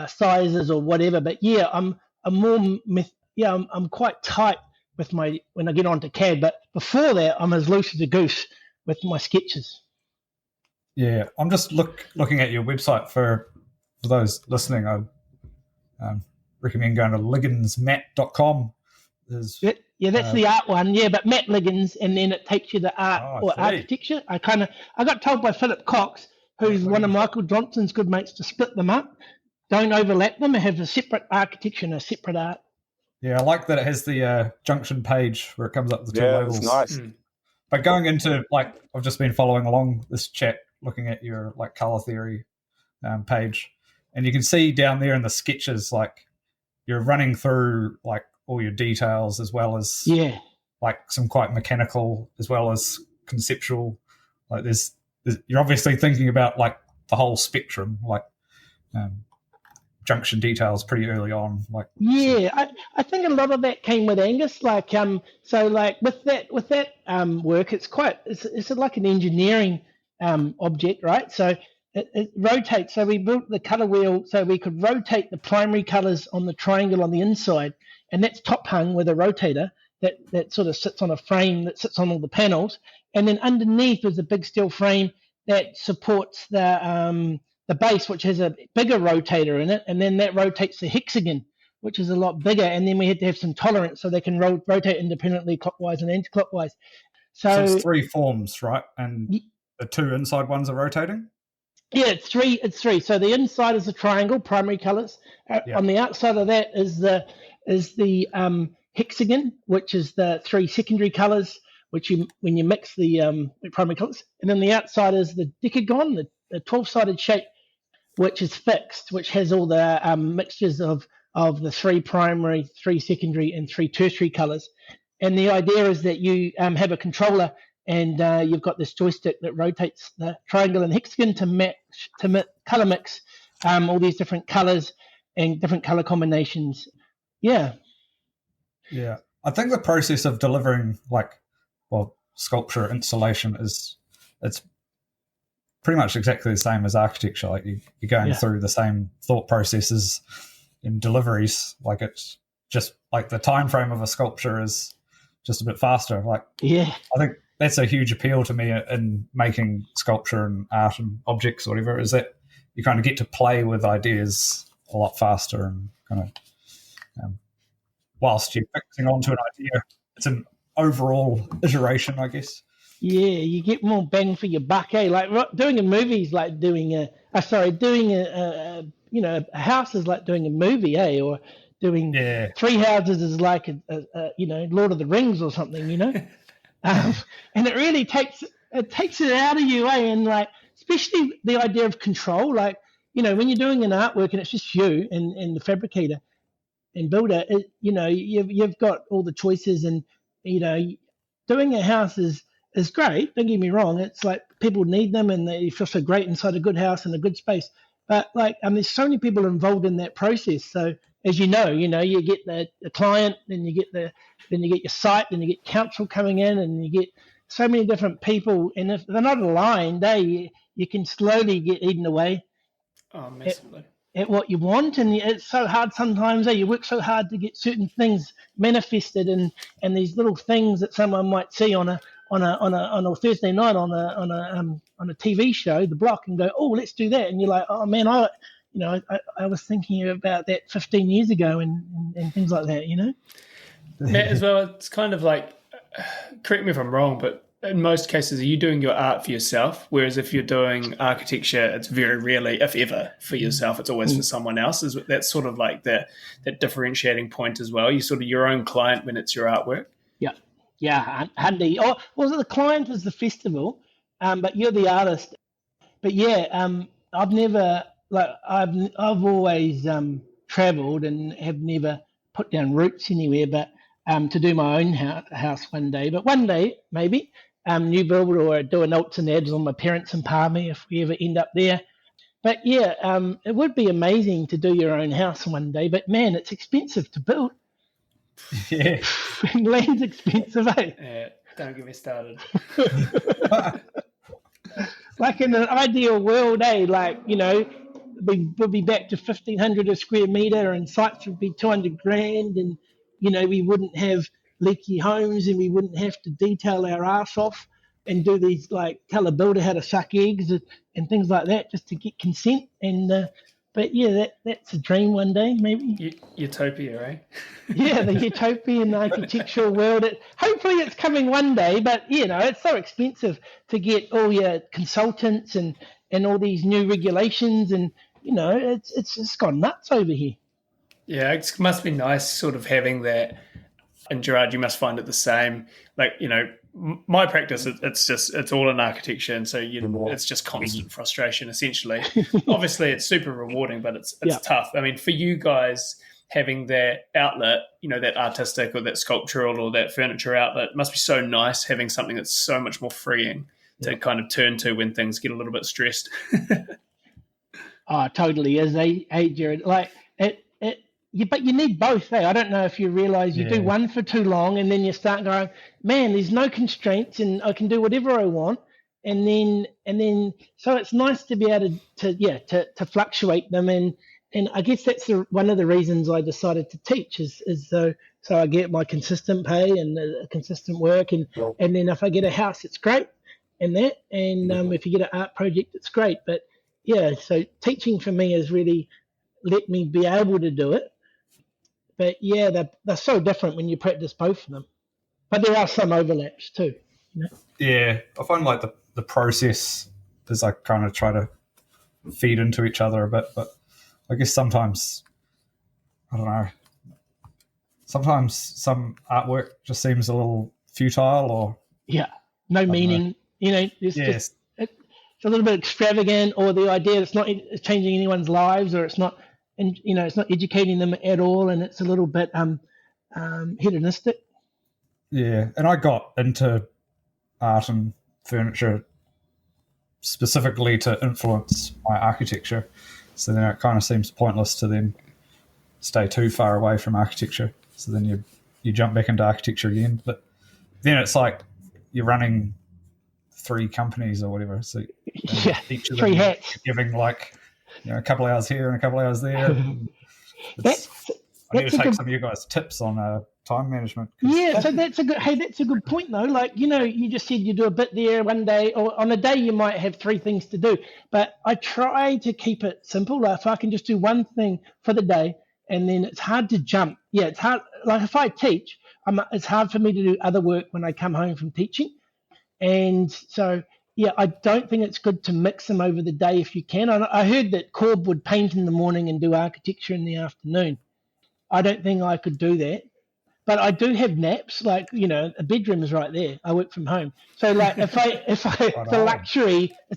sizes or whatever. But yeah, I'm quite tight with when I get onto CAD. But before that, I'm as loose as a goose with my sketches. Yeah, I'm just looking at your website for those listening. I recommend going to ligginsmatt.com. Yeah, that's the art one. Yeah, but Matt Liggins, and then it takes you to art or architecture. I got told by Philip Cox, who's one of Michael Johnson's good mates, to split them up. Don't overlap them. Have a separate architecture and a separate art. Yeah, I like that it has the junction page where it comes up with the two labels. It's nice. But going into, I've just been following along this chat, looking at your color theory page, and you can see down there in the sketches, you're running through all your details, as well as some quite mechanical as well as conceptual. You're obviously thinking about the whole spectrum, junction details pretty early on. I think a lot of that came with Angus. With that work, it's like an engineering object, right? So it rotates. So we built the color wheel so we could rotate the primary colors on the triangle on the inside, and that's top hung with a rotator that sort of sits on a frame that sits on all the panels, and then underneath is a big steel frame that supports the base, which has a bigger rotator in it, and then that rotates the hexagon, which is a lot bigger, and then we had to have some tolerance so they can rotate independently, clockwise and anti-clockwise. So it's three forms, right? And the two inside ones are rotating? Yeah, it's three. So the inside is the triangle, primary colors. On the outside of that is the hexagon, which is the three secondary colors, when you mix the primary colors. And then the outside is the decagon, the 12-sided shape, which is fixed, which has all the mixtures of the three primary, three secondary, and three tertiary colors. And the idea is that you have a controller, and you've got this joystick that rotates the triangle and hexagon to color mix all these different colors and different color combinations. Yeah. I think the process of delivering sculpture installation it's pretty much exactly the same as architecture. You're going through the same thought processes in deliveries. It's just the time frame of a sculpture is just a bit faster. I think that's a huge appeal to me in making sculpture and art and objects or whatever, is that you kind of get to play with ideas a lot faster, and kind of whilst you're fixing onto an idea, it's an overall iteration, I guess. Yeah, you get more bang for your buck, eh? Doing a movie is like doing a house is like doing a movie, eh? Or doing three houses is like a Lord of the Rings or something, and it really takes it out of you, eh? And especially the idea of control, when you're doing an artwork and it's just you and the fabricator and builder, you've got all the choices, and doing a house is great. Don't get me wrong. It's people need them, and they feel so great inside a good house and a good space. But there's so many people involved in that process. So as you get the client, then you get your site, then you get council coming in, and you get so many different people. And if they're not aligned, you can slowly get eaten away. Oh, massively. At what you want, and it's so hard sometimes. You work so hard to get certain things manifested, and these little things that someone might see on a Thursday night on a TV show, The Block, and go, oh, let's do that, and you're like, oh man, I was thinking about that 15 years ago, and things like that, Matt, as well, it's kind of correct me if I'm wrong, but in most cases, are you doing your art for yourself? Whereas if you're doing architecture, it's very rarely, if ever, for yourself. It's always for someone else. That's sort of that differentiating point as well. You're sort of your own client when it's your artwork. Yeah, handy. Oh, well, the client is the festival, but you're the artist. But I've never I've always travelled and have never put down roots anywhere, but to do my own house one day. But one day, maybe. new build, or doing notes and ads on my parents in Palmy if we ever end up there. But yeah, it would be amazing to do your own house one day. But man, it's expensive to build. Yeah. Land's expensive, eh? Yeah, don't get me started. Like in an ideal world, like, we'd be back to 1,500 a square metre, and sites would be 200 grand, and, we wouldn't have leaky homes, and we wouldn't have to detail our arse off and do these, like, tell a builder how to suck eggs and things like that just to get consent. And but yeah, that's a dream one day, maybe. Utopia, right? Yeah, the utopian architectural world. Hopefully it's coming one day, but, it's so expensive to get all your consultants and all these new regulations, and, it's just gone nuts over here. Yeah, it must be nice sort of having that. And Gerard, you must find it the same. Like, my practice, it's all in architecture, and so it's just constant frustration, essentially. Obviously, it's super rewarding, but it's tough. I mean, for you guys having that outlet, that artistic or that sculptural or that furniture outlet, must be so nice having something that's so much more freeing to kind of turn to when things get a little bit stressed. Oh, totally is, Jared. Like but you need both, eh? I don't know if you realise you do one for too long, and then you start going, man, there's no constraints, and I can do whatever I want. And then, so it's nice to be able to fluctuate them, and I guess that's one of the reasons I decided to teach is so I get my consistent pay and consistent work, and then if I get a house, it's great, and if you get an art project, it's great. But yeah, so teaching for me has really let me be able to do it. But yeah, they're so different when you practice both of them. But there are some overlaps too. Yeah, I find like the process is like kind of try to feed into each other a bit, but I guess sometimes, I don't know, sometimes some artwork just seems a little futile or... Yeah, no meaning. It's a little bit extravagant, or the idea it's not changing anyone's lives, or it's not... And it's not educating them at all, and it's a little bit hedonistic. Yeah, and I got into art and furniture specifically to influence my architecture. So then it kind of seems pointless to then stay too far away from architecture. So then you jump back into architecture again. But then it's like you're running 3 companies or whatever. So each of them 3 hats, giving like, a couple of hours here and a couple of hours there. I need to take some of you guys' tips on time management. Yeah, so that's a good point though. Like, you just said you do a bit there one day, or on a day you might have 3 things to do. But I try to keep it simple. Like if I can just do one thing for the day, and then it's hard to jump. Yeah, it's hard. Like if I teach, it's hard for me to do other work when I come home from teaching. And so... yeah, I don't think it's good to mix them over the day if you can. I heard that Corb would paint in the morning and do architecture in the afternoon. I don't think I could do that. But I do have naps, like, a bedroom is right there. I work from home. So like it's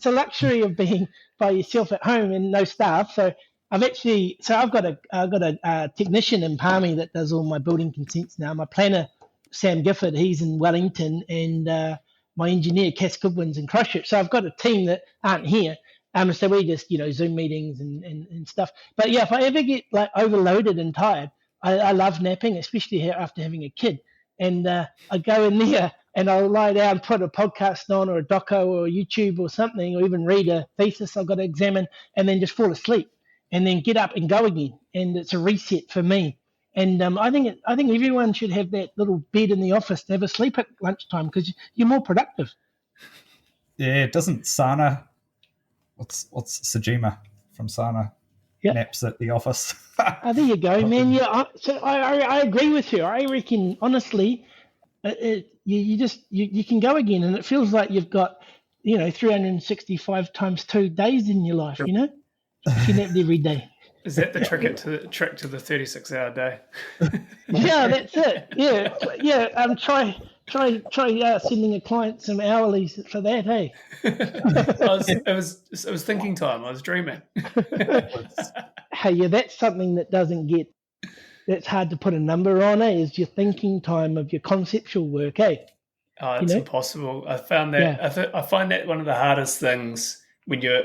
a luxury of being by yourself at home and no staff. So I've got a technician in Palmy that does all my building consents now. My planner, Sam Gifford, he's in Wellington, and my engineer, Cass Goodwin's in Christchurch. So I've got a team that aren't here. So we just, Zoom meetings and stuff. But yeah, if I ever get like overloaded and tired, I love napping, especially after having a kid. And I go in there and I'll lie down, put a podcast on or a doco or YouTube or something, or even read a thesis I've got to examine, and then just fall asleep and then get up and go again. And it's a reset for me. And I think everyone should have that little bed in the office to have a sleep at lunchtime, because you're more productive. Yeah, doesn't Sana, what's Sajima from Sana, naps at the office? Oh, there you go, man. Yeah, I agree with you. I reckon, honestly, you can go again, and it feels like you've got 365 times 2 days in your life. You can nap every day. Is that the trick to the 36-hour day? Yeah, that's it. Yeah. Try sending a client some hourlies for that. Hey, it was thinking time. I was dreaming. Hey, yeah, that's something that's hard to put a number on. Is your thinking time of your conceptual work. Oh, You it's know? impossible. I found that I find that one of the hardest things when you're,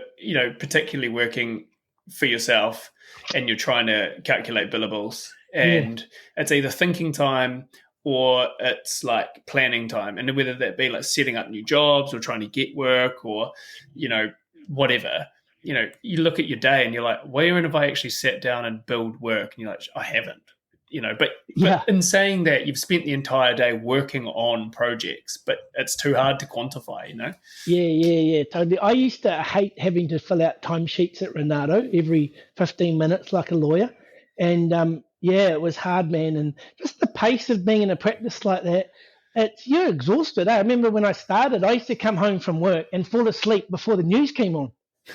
particularly working for yourself and you're trying to calculate billables, and it's either thinking time or it's like planning time, and whether that be like setting up new jobs or trying to get work or, whatever. You look at your day and you're like, where have I actually sat down and build work? And you're like, I haven't. But in saying that, you've spent the entire day working on projects, but it's too hard to quantify, Yeah, totally. I used to hate having to fill out timesheets at Renato every 15 minutes like a lawyer. And it was hard, man. And just the pace of being in a practice like that, you're exhausted. I remember when I started, I used to come home from work and fall asleep before the news came on,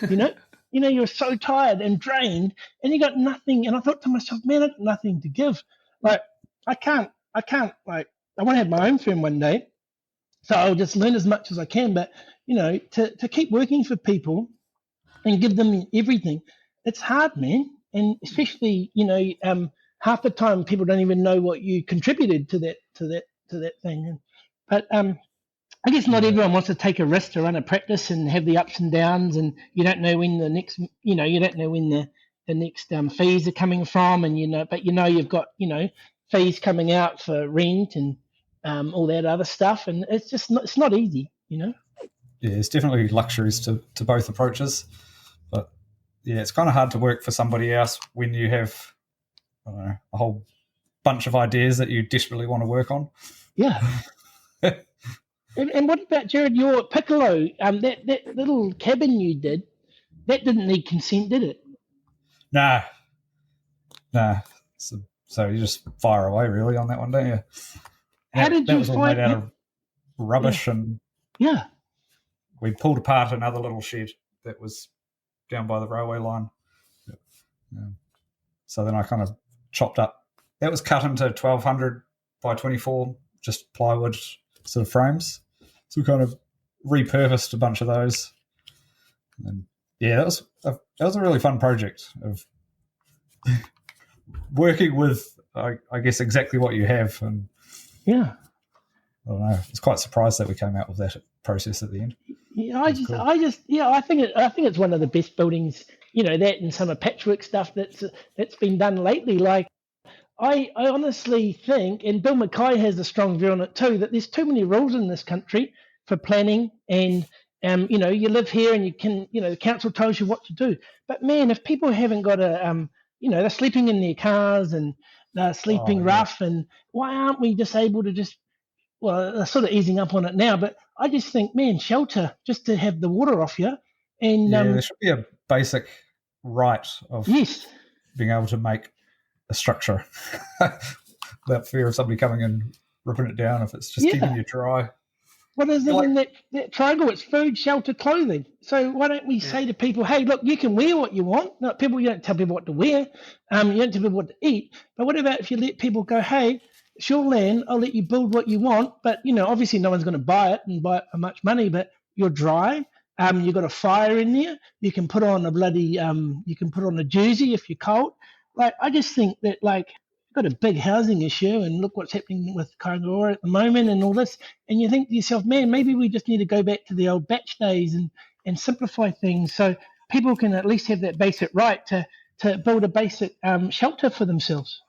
you know? You're so tired and drained and you got nothing. And I thought to myself, man, I got nothing to give. Like, I can't, like, I want to have my own firm one day. So I'll just learn as much as I can. But, to keep working for people and give them everything, it's hard, man. And especially, half the time people don't even know what you contributed to that thing. But I guess not everyone wants to take a risk to run a practice and have the ups and downs, and you don't know when the next, you don't know when the next fees are coming from, and but you've got fees coming out for rent and all that other stuff, and it's not easy. Yeah, it's definitely luxuries to both approaches, but yeah, it's kind of hard to work for somebody else when you have, I don't know, a whole bunch of ideas that you desperately want to work on. Yeah. And what about, Jared, your piccolo, that little cabin you did, that didn't need consent, did it? Nah. So you just fire away really on that one, don't you? How did you was all made out of rubbish, and we pulled apart another little shed that was down by the railway line. So then I kind of chopped up. That was cut into 1200 by 24, just plywood sort of frames. So we kind of repurposed a bunch of those. And that was a really fun project of working with, I guess, exactly what you have. And I don't know. I was quite surprised that we came out with that process at the end. Yeah, I think it's one of the best buildings. That and some of patchwork stuff that's been done lately. Like, I honestly think, and Bill Mackay has a strong view on it too, that there's too many rules in this country for planning, and you live here and you can, the council tells you what to do. But man, if people haven't got they're sleeping in their cars and they're sleeping rough, and why aren't we just able to they're sort of easing up on it now, but I just think, man, shelter, just to have the water off you. And there should be a basic right of being able to make a structure without fear of somebody coming and ripping it down if it's just keeping you dry. What is it in that triangle? It's food, shelter, clothing. So why don't we say to people, hey, look, you can wear what you want. You don't tell people what to wear. You don't tell people what to eat. But what about if you let people go, hey, it's your land, I'll let you build what you want. But, obviously no one's going to buy it and buy it for much money, but you're dry. You've got a fire in there. You can put on a jersey if you're cold. Like, I just think that, like, you've got a big housing issue, and look what's happening with Karangaroa at the moment and all this. And you think to yourself, man, maybe we just need to go back to the old batch days and simplify things so people can at least have that basic right to build a basic shelter for themselves.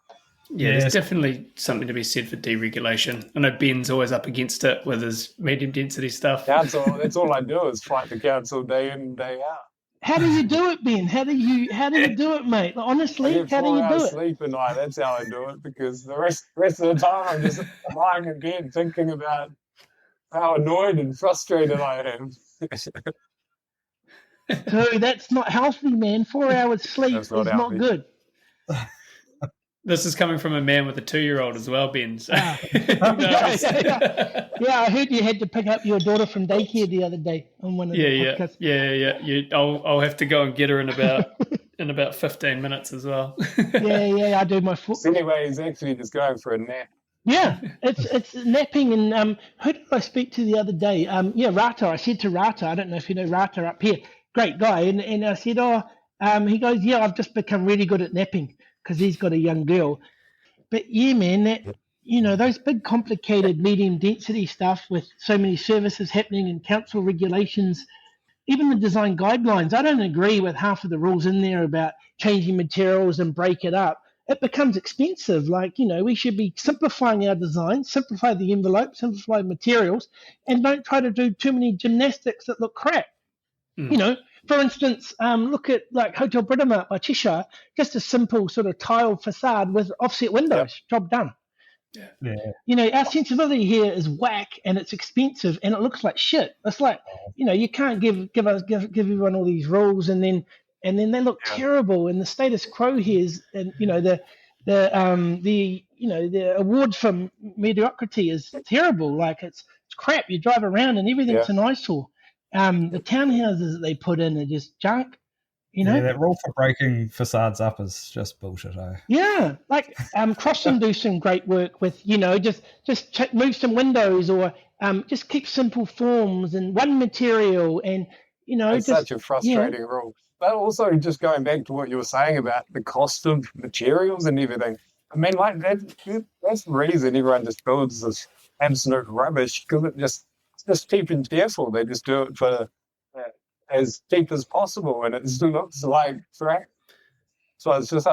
Yeah, there's definitely something to be said for deregulation. I know Ben's always up against it with his medium density stuff. That's all I do is fight the council day in, day out. How do you do it, Ben? How do you do it, mate? Honestly, how do you do it? Sleep at night. That's how I do it, because the rest of the time I'm just lying in bed thinking about how annoyed and frustrated I am. So that's not healthy, man. 4 hours sleep is not good. This is coming from a man with a 2-year-old as well, Ben. So. Yeah, I heard you had to pick up your daughter from daycare the other day on one of the podcasts. Yeah. I'll have to go and get her in about 15 minutes as well. I do my foot. Anyway, he's actually just going for a nap. Yeah, it's napping. And who did I speak to the other day? Rata. I said to Rata, I don't know if you know Rata up here, great guy. And I said, he goes, I've just become really good at napping, because he's got a young girl. But yeah, man, those big complicated medium density stuff with so many services happening and council regulations, even the design guidelines, I don't agree with half of the rules in there about changing materials and break it up. It becomes expensive. We should be simplifying our design, simplify the envelope, simplify materials, and don't try to do too many gymnastics that look crap. For instance, look at like Hotel Britomart by Cheshire, just a simple sort of tile facade with offset windows, job done. Yeah. Our sensibility here is whack and it's expensive and it looks like shit. It's like, you can't give everyone all these rules and then they look terrible. And the status quo here is, and the award for mediocrity is terrible. Like it's crap. You drive around and everything's an eyesore. The townhouses that they put in are just junk. Yeah, that rule for breaking facades up is just bullshit, eh? Yeah, like Crossan do some great work with, just move some windows or just keep simple forms and one material and, It's such a frustrating rule. But also just going back to what you were saying about the cost of materials and everything. I mean, like that's the reason everyone just builds this absolute rubbish, because it's just cheap and cheerful. They just do it for as cheap as possible, and it looks like crap. So it's just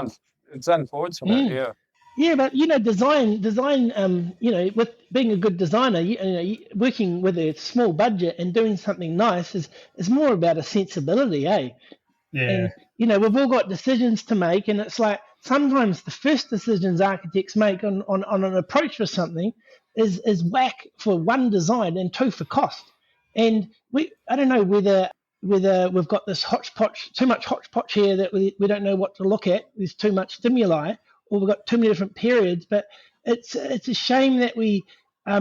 it's unfortunate, Yeah, but design. With being a good designer, working with a small budget and doing something nice is more about a sensibility, eh? Yeah. And we've all got decisions to make, and it's like sometimes the first decisions architects make on an approach for something is whack for one, design, and two, for cost. And I don't know whether we've got this too much hodgepodge here that we don't know what to look at. There's too much stimuli, or we've got too many different periods. But it's a shame that we, a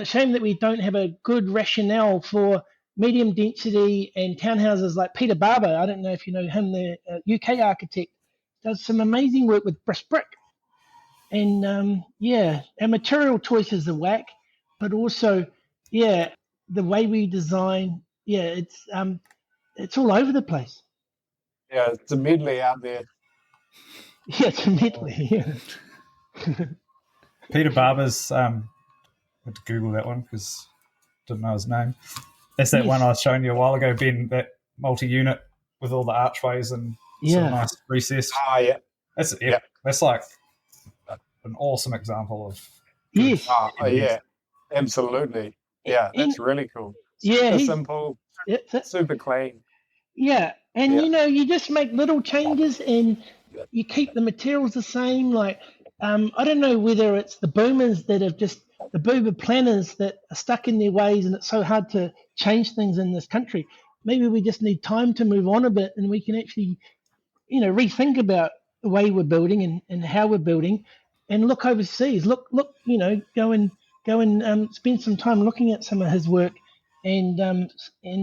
shame that we don't have a good rationale for medium density and townhouses like Peter Barber. I don't know if you know him, the UK architect, does some amazing work with brick. And our material choices are whack, but also, the way we design, it's all over the place. Yeah, it's a medley out there. Yeah, it's a medley. Yeah. Peter Barber's. I had to Google that one because I didn't know his name. That's that one I was showing you a while ago, Ben. That multi-unit with all the archways and sort of nice recess. Oh yeah, that's like an awesome example of. Yes. Yeah, absolutely. Yeah, that's really cool. Super simple, super clean. Yeah, and you just make little changes and you keep the materials the same. Like, I don't know whether it's the boomers that have the boomer planners that are stuck in their ways, and it's so hard to change things in this country. Maybe we just need time to move on a bit, and we can actually, rethink about the way we're building and how we're building, and look overseas. Look, go and spend some time looking at some of his work, and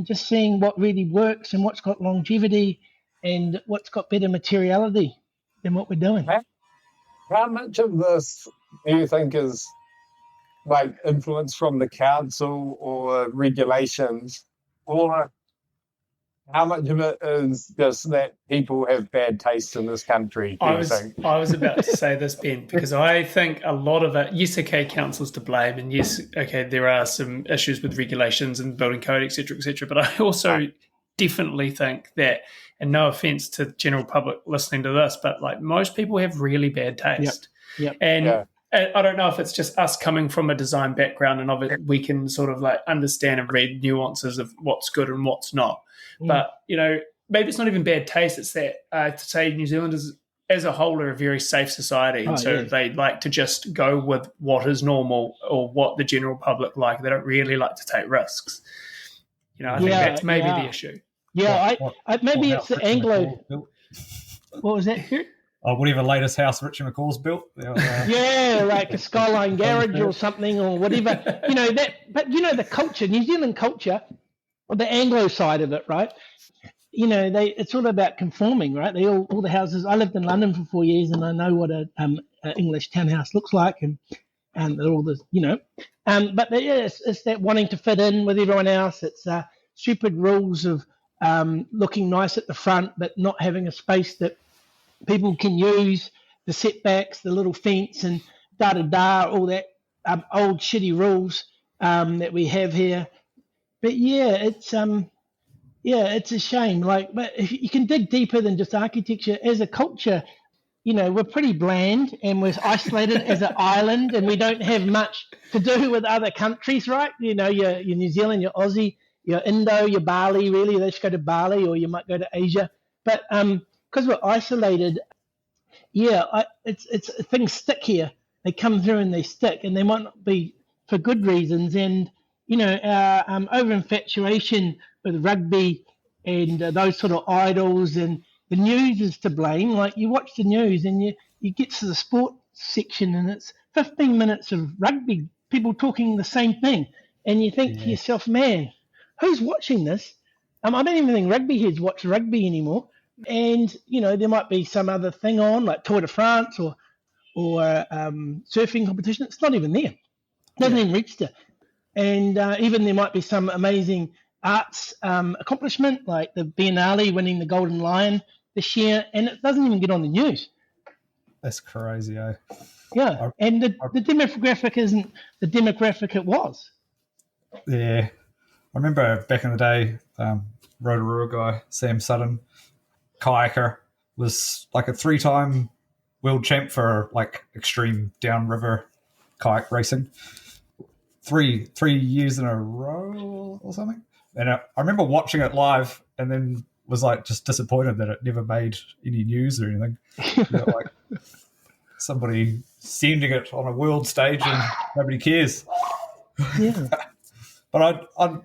just seeing what really works and what's got longevity and what's got better materiality than what we're doing. How much of this do you think is like influence from the council or regulations, or how much of it is just that people have bad taste in this country? I was about to say this, Ben, because I think a lot of it, yes, okay, council's to blame, and yes, okay, there are some issues with regulations and building code, et cetera, but I also definitely think that, and no offense to the general public listening to this, but like most people have really bad taste. Yep. And I don't know if it's just us coming from a design background and of it, we can sort of like understand and read nuances of what's good and what's not. But, maybe it's not even bad taste. It's that to say New Zealanders as a whole are a very safe society. And they like to just go with what is normal or what the general public like. They don't really like to take risks. I think that's maybe the issue. Yeah, maybe it's the Anglo. What was that, Hugh? Whatever latest house Richard McCaw's built. Like a Skyline Garage or something or whatever. But the culture, New Zealand culture, or the Anglo side of it, right? It's all about conforming, right? All the houses. I lived in London for 4 years, and I know what a English townhouse looks like, and all this, But it's that wanting to fit in with everyone else. It's stupid rules of looking nice at the front, but not having a space that people can use, the setbacks, the little fence, and da-da-da, all that old shitty rules that we have here. But it's a shame. Like, but if you can dig deeper than just architecture as a culture, we're pretty bland and we're isolated as an island, and we don't have much to do with other countries, right? You're New Zealand, you're Aussie, you're Indo, you're Bali, really. They should go to Bali, or you might go to Asia. But because we're isolated, it's things stick here. They come through and they stick, and they might not be for good reasons. And, our over infatuation with rugby and those sort of idols, and the news is to blame. Like, you watch the news and you get to the sport section and it's 15 minutes of rugby, people talking the same thing. And you think to yourself, man, who's watching this? I don't even think rugby heads watch rugby anymore. And, there might be some other thing on, like Tour de France or surfing competition. It's not even there. It doesn't even register. And even there might be some amazing arts accomplishment, like the Biennale winning the Golden Lion this year, and it doesn't even get on the news. That's crazy, eh? Yeah, and the demographic isn't the demographic it was. Yeah. I remember back in the day, Rotorua guy, Sam Sutton, kayaker, was like a 3-time world champ for like extreme downriver kayak racing. Three years in a row or something. And I remember watching it live and then was like just disappointed that it never made any news or anything. Like somebody sending it on a world stage and nobody cares. Yeah. But I'd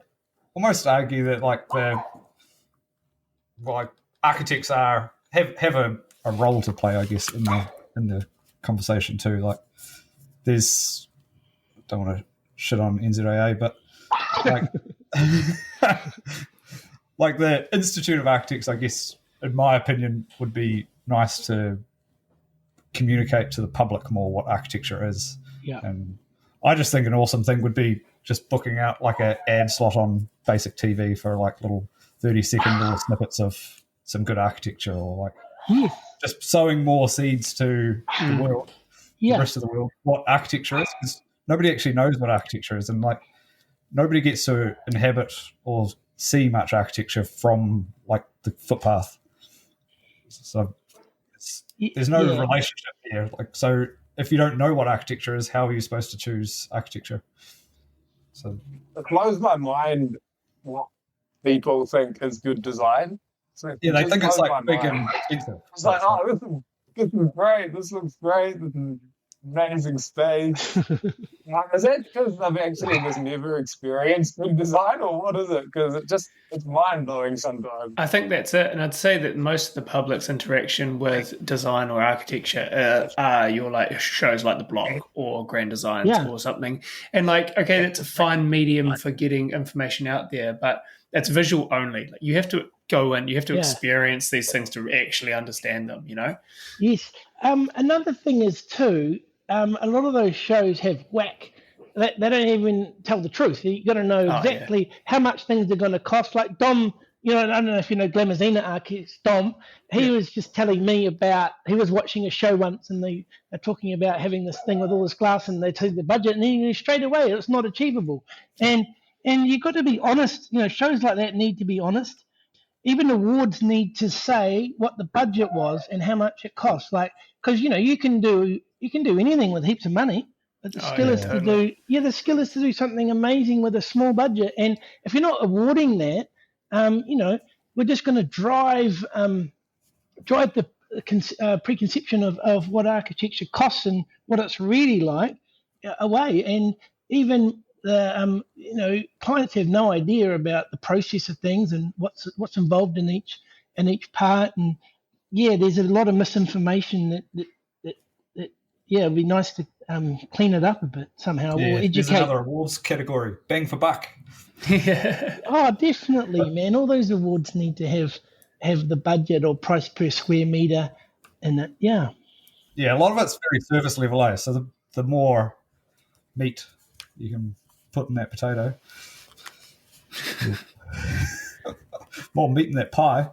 almost argue that architects have a role to play, I guess, in the conversation too. Like, there's, don't want to shit on NZAA, but like the Institute of Architects, I guess, in my opinion, would be nice to communicate to the public more what architecture is. Yeah. And I just think an awesome thing would be just booking out like an ad slot on basic TV for like little 30-second little snippets of some good architecture, or like just sowing more seeds to the world, the rest of the world, what architecture is. 'Cause nobody actually knows what architecture is, and like nobody gets to inhabit or see much architecture from like the footpath. So there's no relationship here. Like, so if you don't know what architecture is, how are you supposed to choose architecture? So it blows my mind what people think is good design. So they think it's like big and expensive. It's like, oh, this is great. This looks great. This is amazing space. Is it because I've actually just never experienced good design, or what is it? Because it's mind blowing sometimes. I think that's it, and I'd say that most of the public's interaction with design or architecture are your like shows like The Block or Grand Designs or something. And like, okay, that's a fine medium for getting information out there, but that's visual only. Like, you have to go in, you have to experience these things to actually understand them. Yes. Another thing is too, a lot of those shows have whack. They don't even tell the truth. You got to know exactly how much things are going to cost. Like Dom, I don't know if you know Glamazina architect Dom. He was just telling me about, he was watching a show once and they're talking about having this thing with all this glass, and they tell you the budget, and he knew straight away it's not achievable. And you got to be honest. Shows like that need to be honest. Even awards need to say what the budget was and how much it costs. Like, because you can do anything with heaps of money, but the skill is to do the skill is to do something amazing with a small budget. And if you're not awarding that, we're just going to drive the preconception of what architecture costs and what it's really like away. And even the clients have no idea about the process of things and what's involved in each part. And there's a lot of misinformation that it'd be nice to clean it up a bit somehow, or educate. There's another awards category, bang for buck. Oh, definitely, man. All those awards need to have the budget or price per square meter in it. Yeah, a lot of it's very surface level, so the more meat you can put in that potato, more meat in that pie,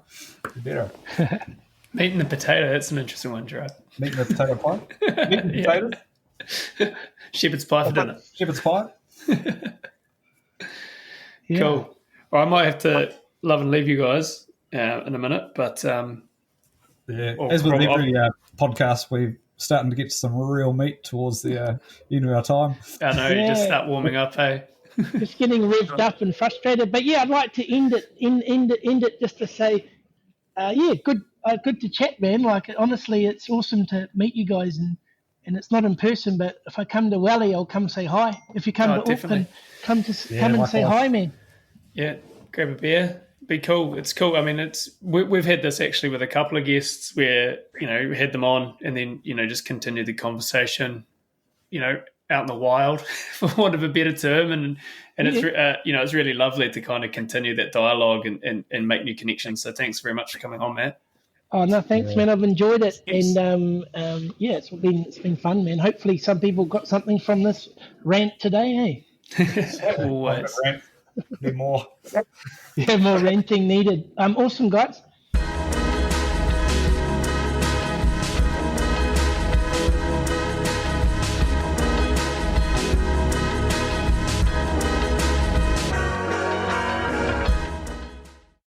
the better. Meat in the potato, that's an interesting one, Gerard. Meat in the potato pie? Meat and potatoes? Shepherd's pie for dinner. Shepherd's pie. Yeah. Cool. Well, I might have to love and leave you guys in a minute, but Yeah. Well, As with probably- every podcast, we're starting to get to some real meat towards the end of our time. I know you just Yeah. start warming up, hey. Just getting revved up and frustrated. But yeah, I'd like to end it just to say, good to chat, man. Like honestly, it's awesome to meet you guys, and it's not in person, but if I come to Welly, I'll come say hi. If you come to definitely. Auckland, come and say likewise. hi, man. Yeah, grab a beer. Be cool. It's cool. I mean, we've had this actually with a couple of guests where, we had them on and then, just continue the conversation, out in the wild, for want of a better term. And it's, it's really lovely to kind of continue that dialogue and make new connections. So thanks very much for coming on, Matt. Oh no, thanks, man. I've enjoyed it, and it's been fun, man. Hopefully, some people got something from this rant today, Always. Need more. Yeah, more ranting needed. Awesome, guys.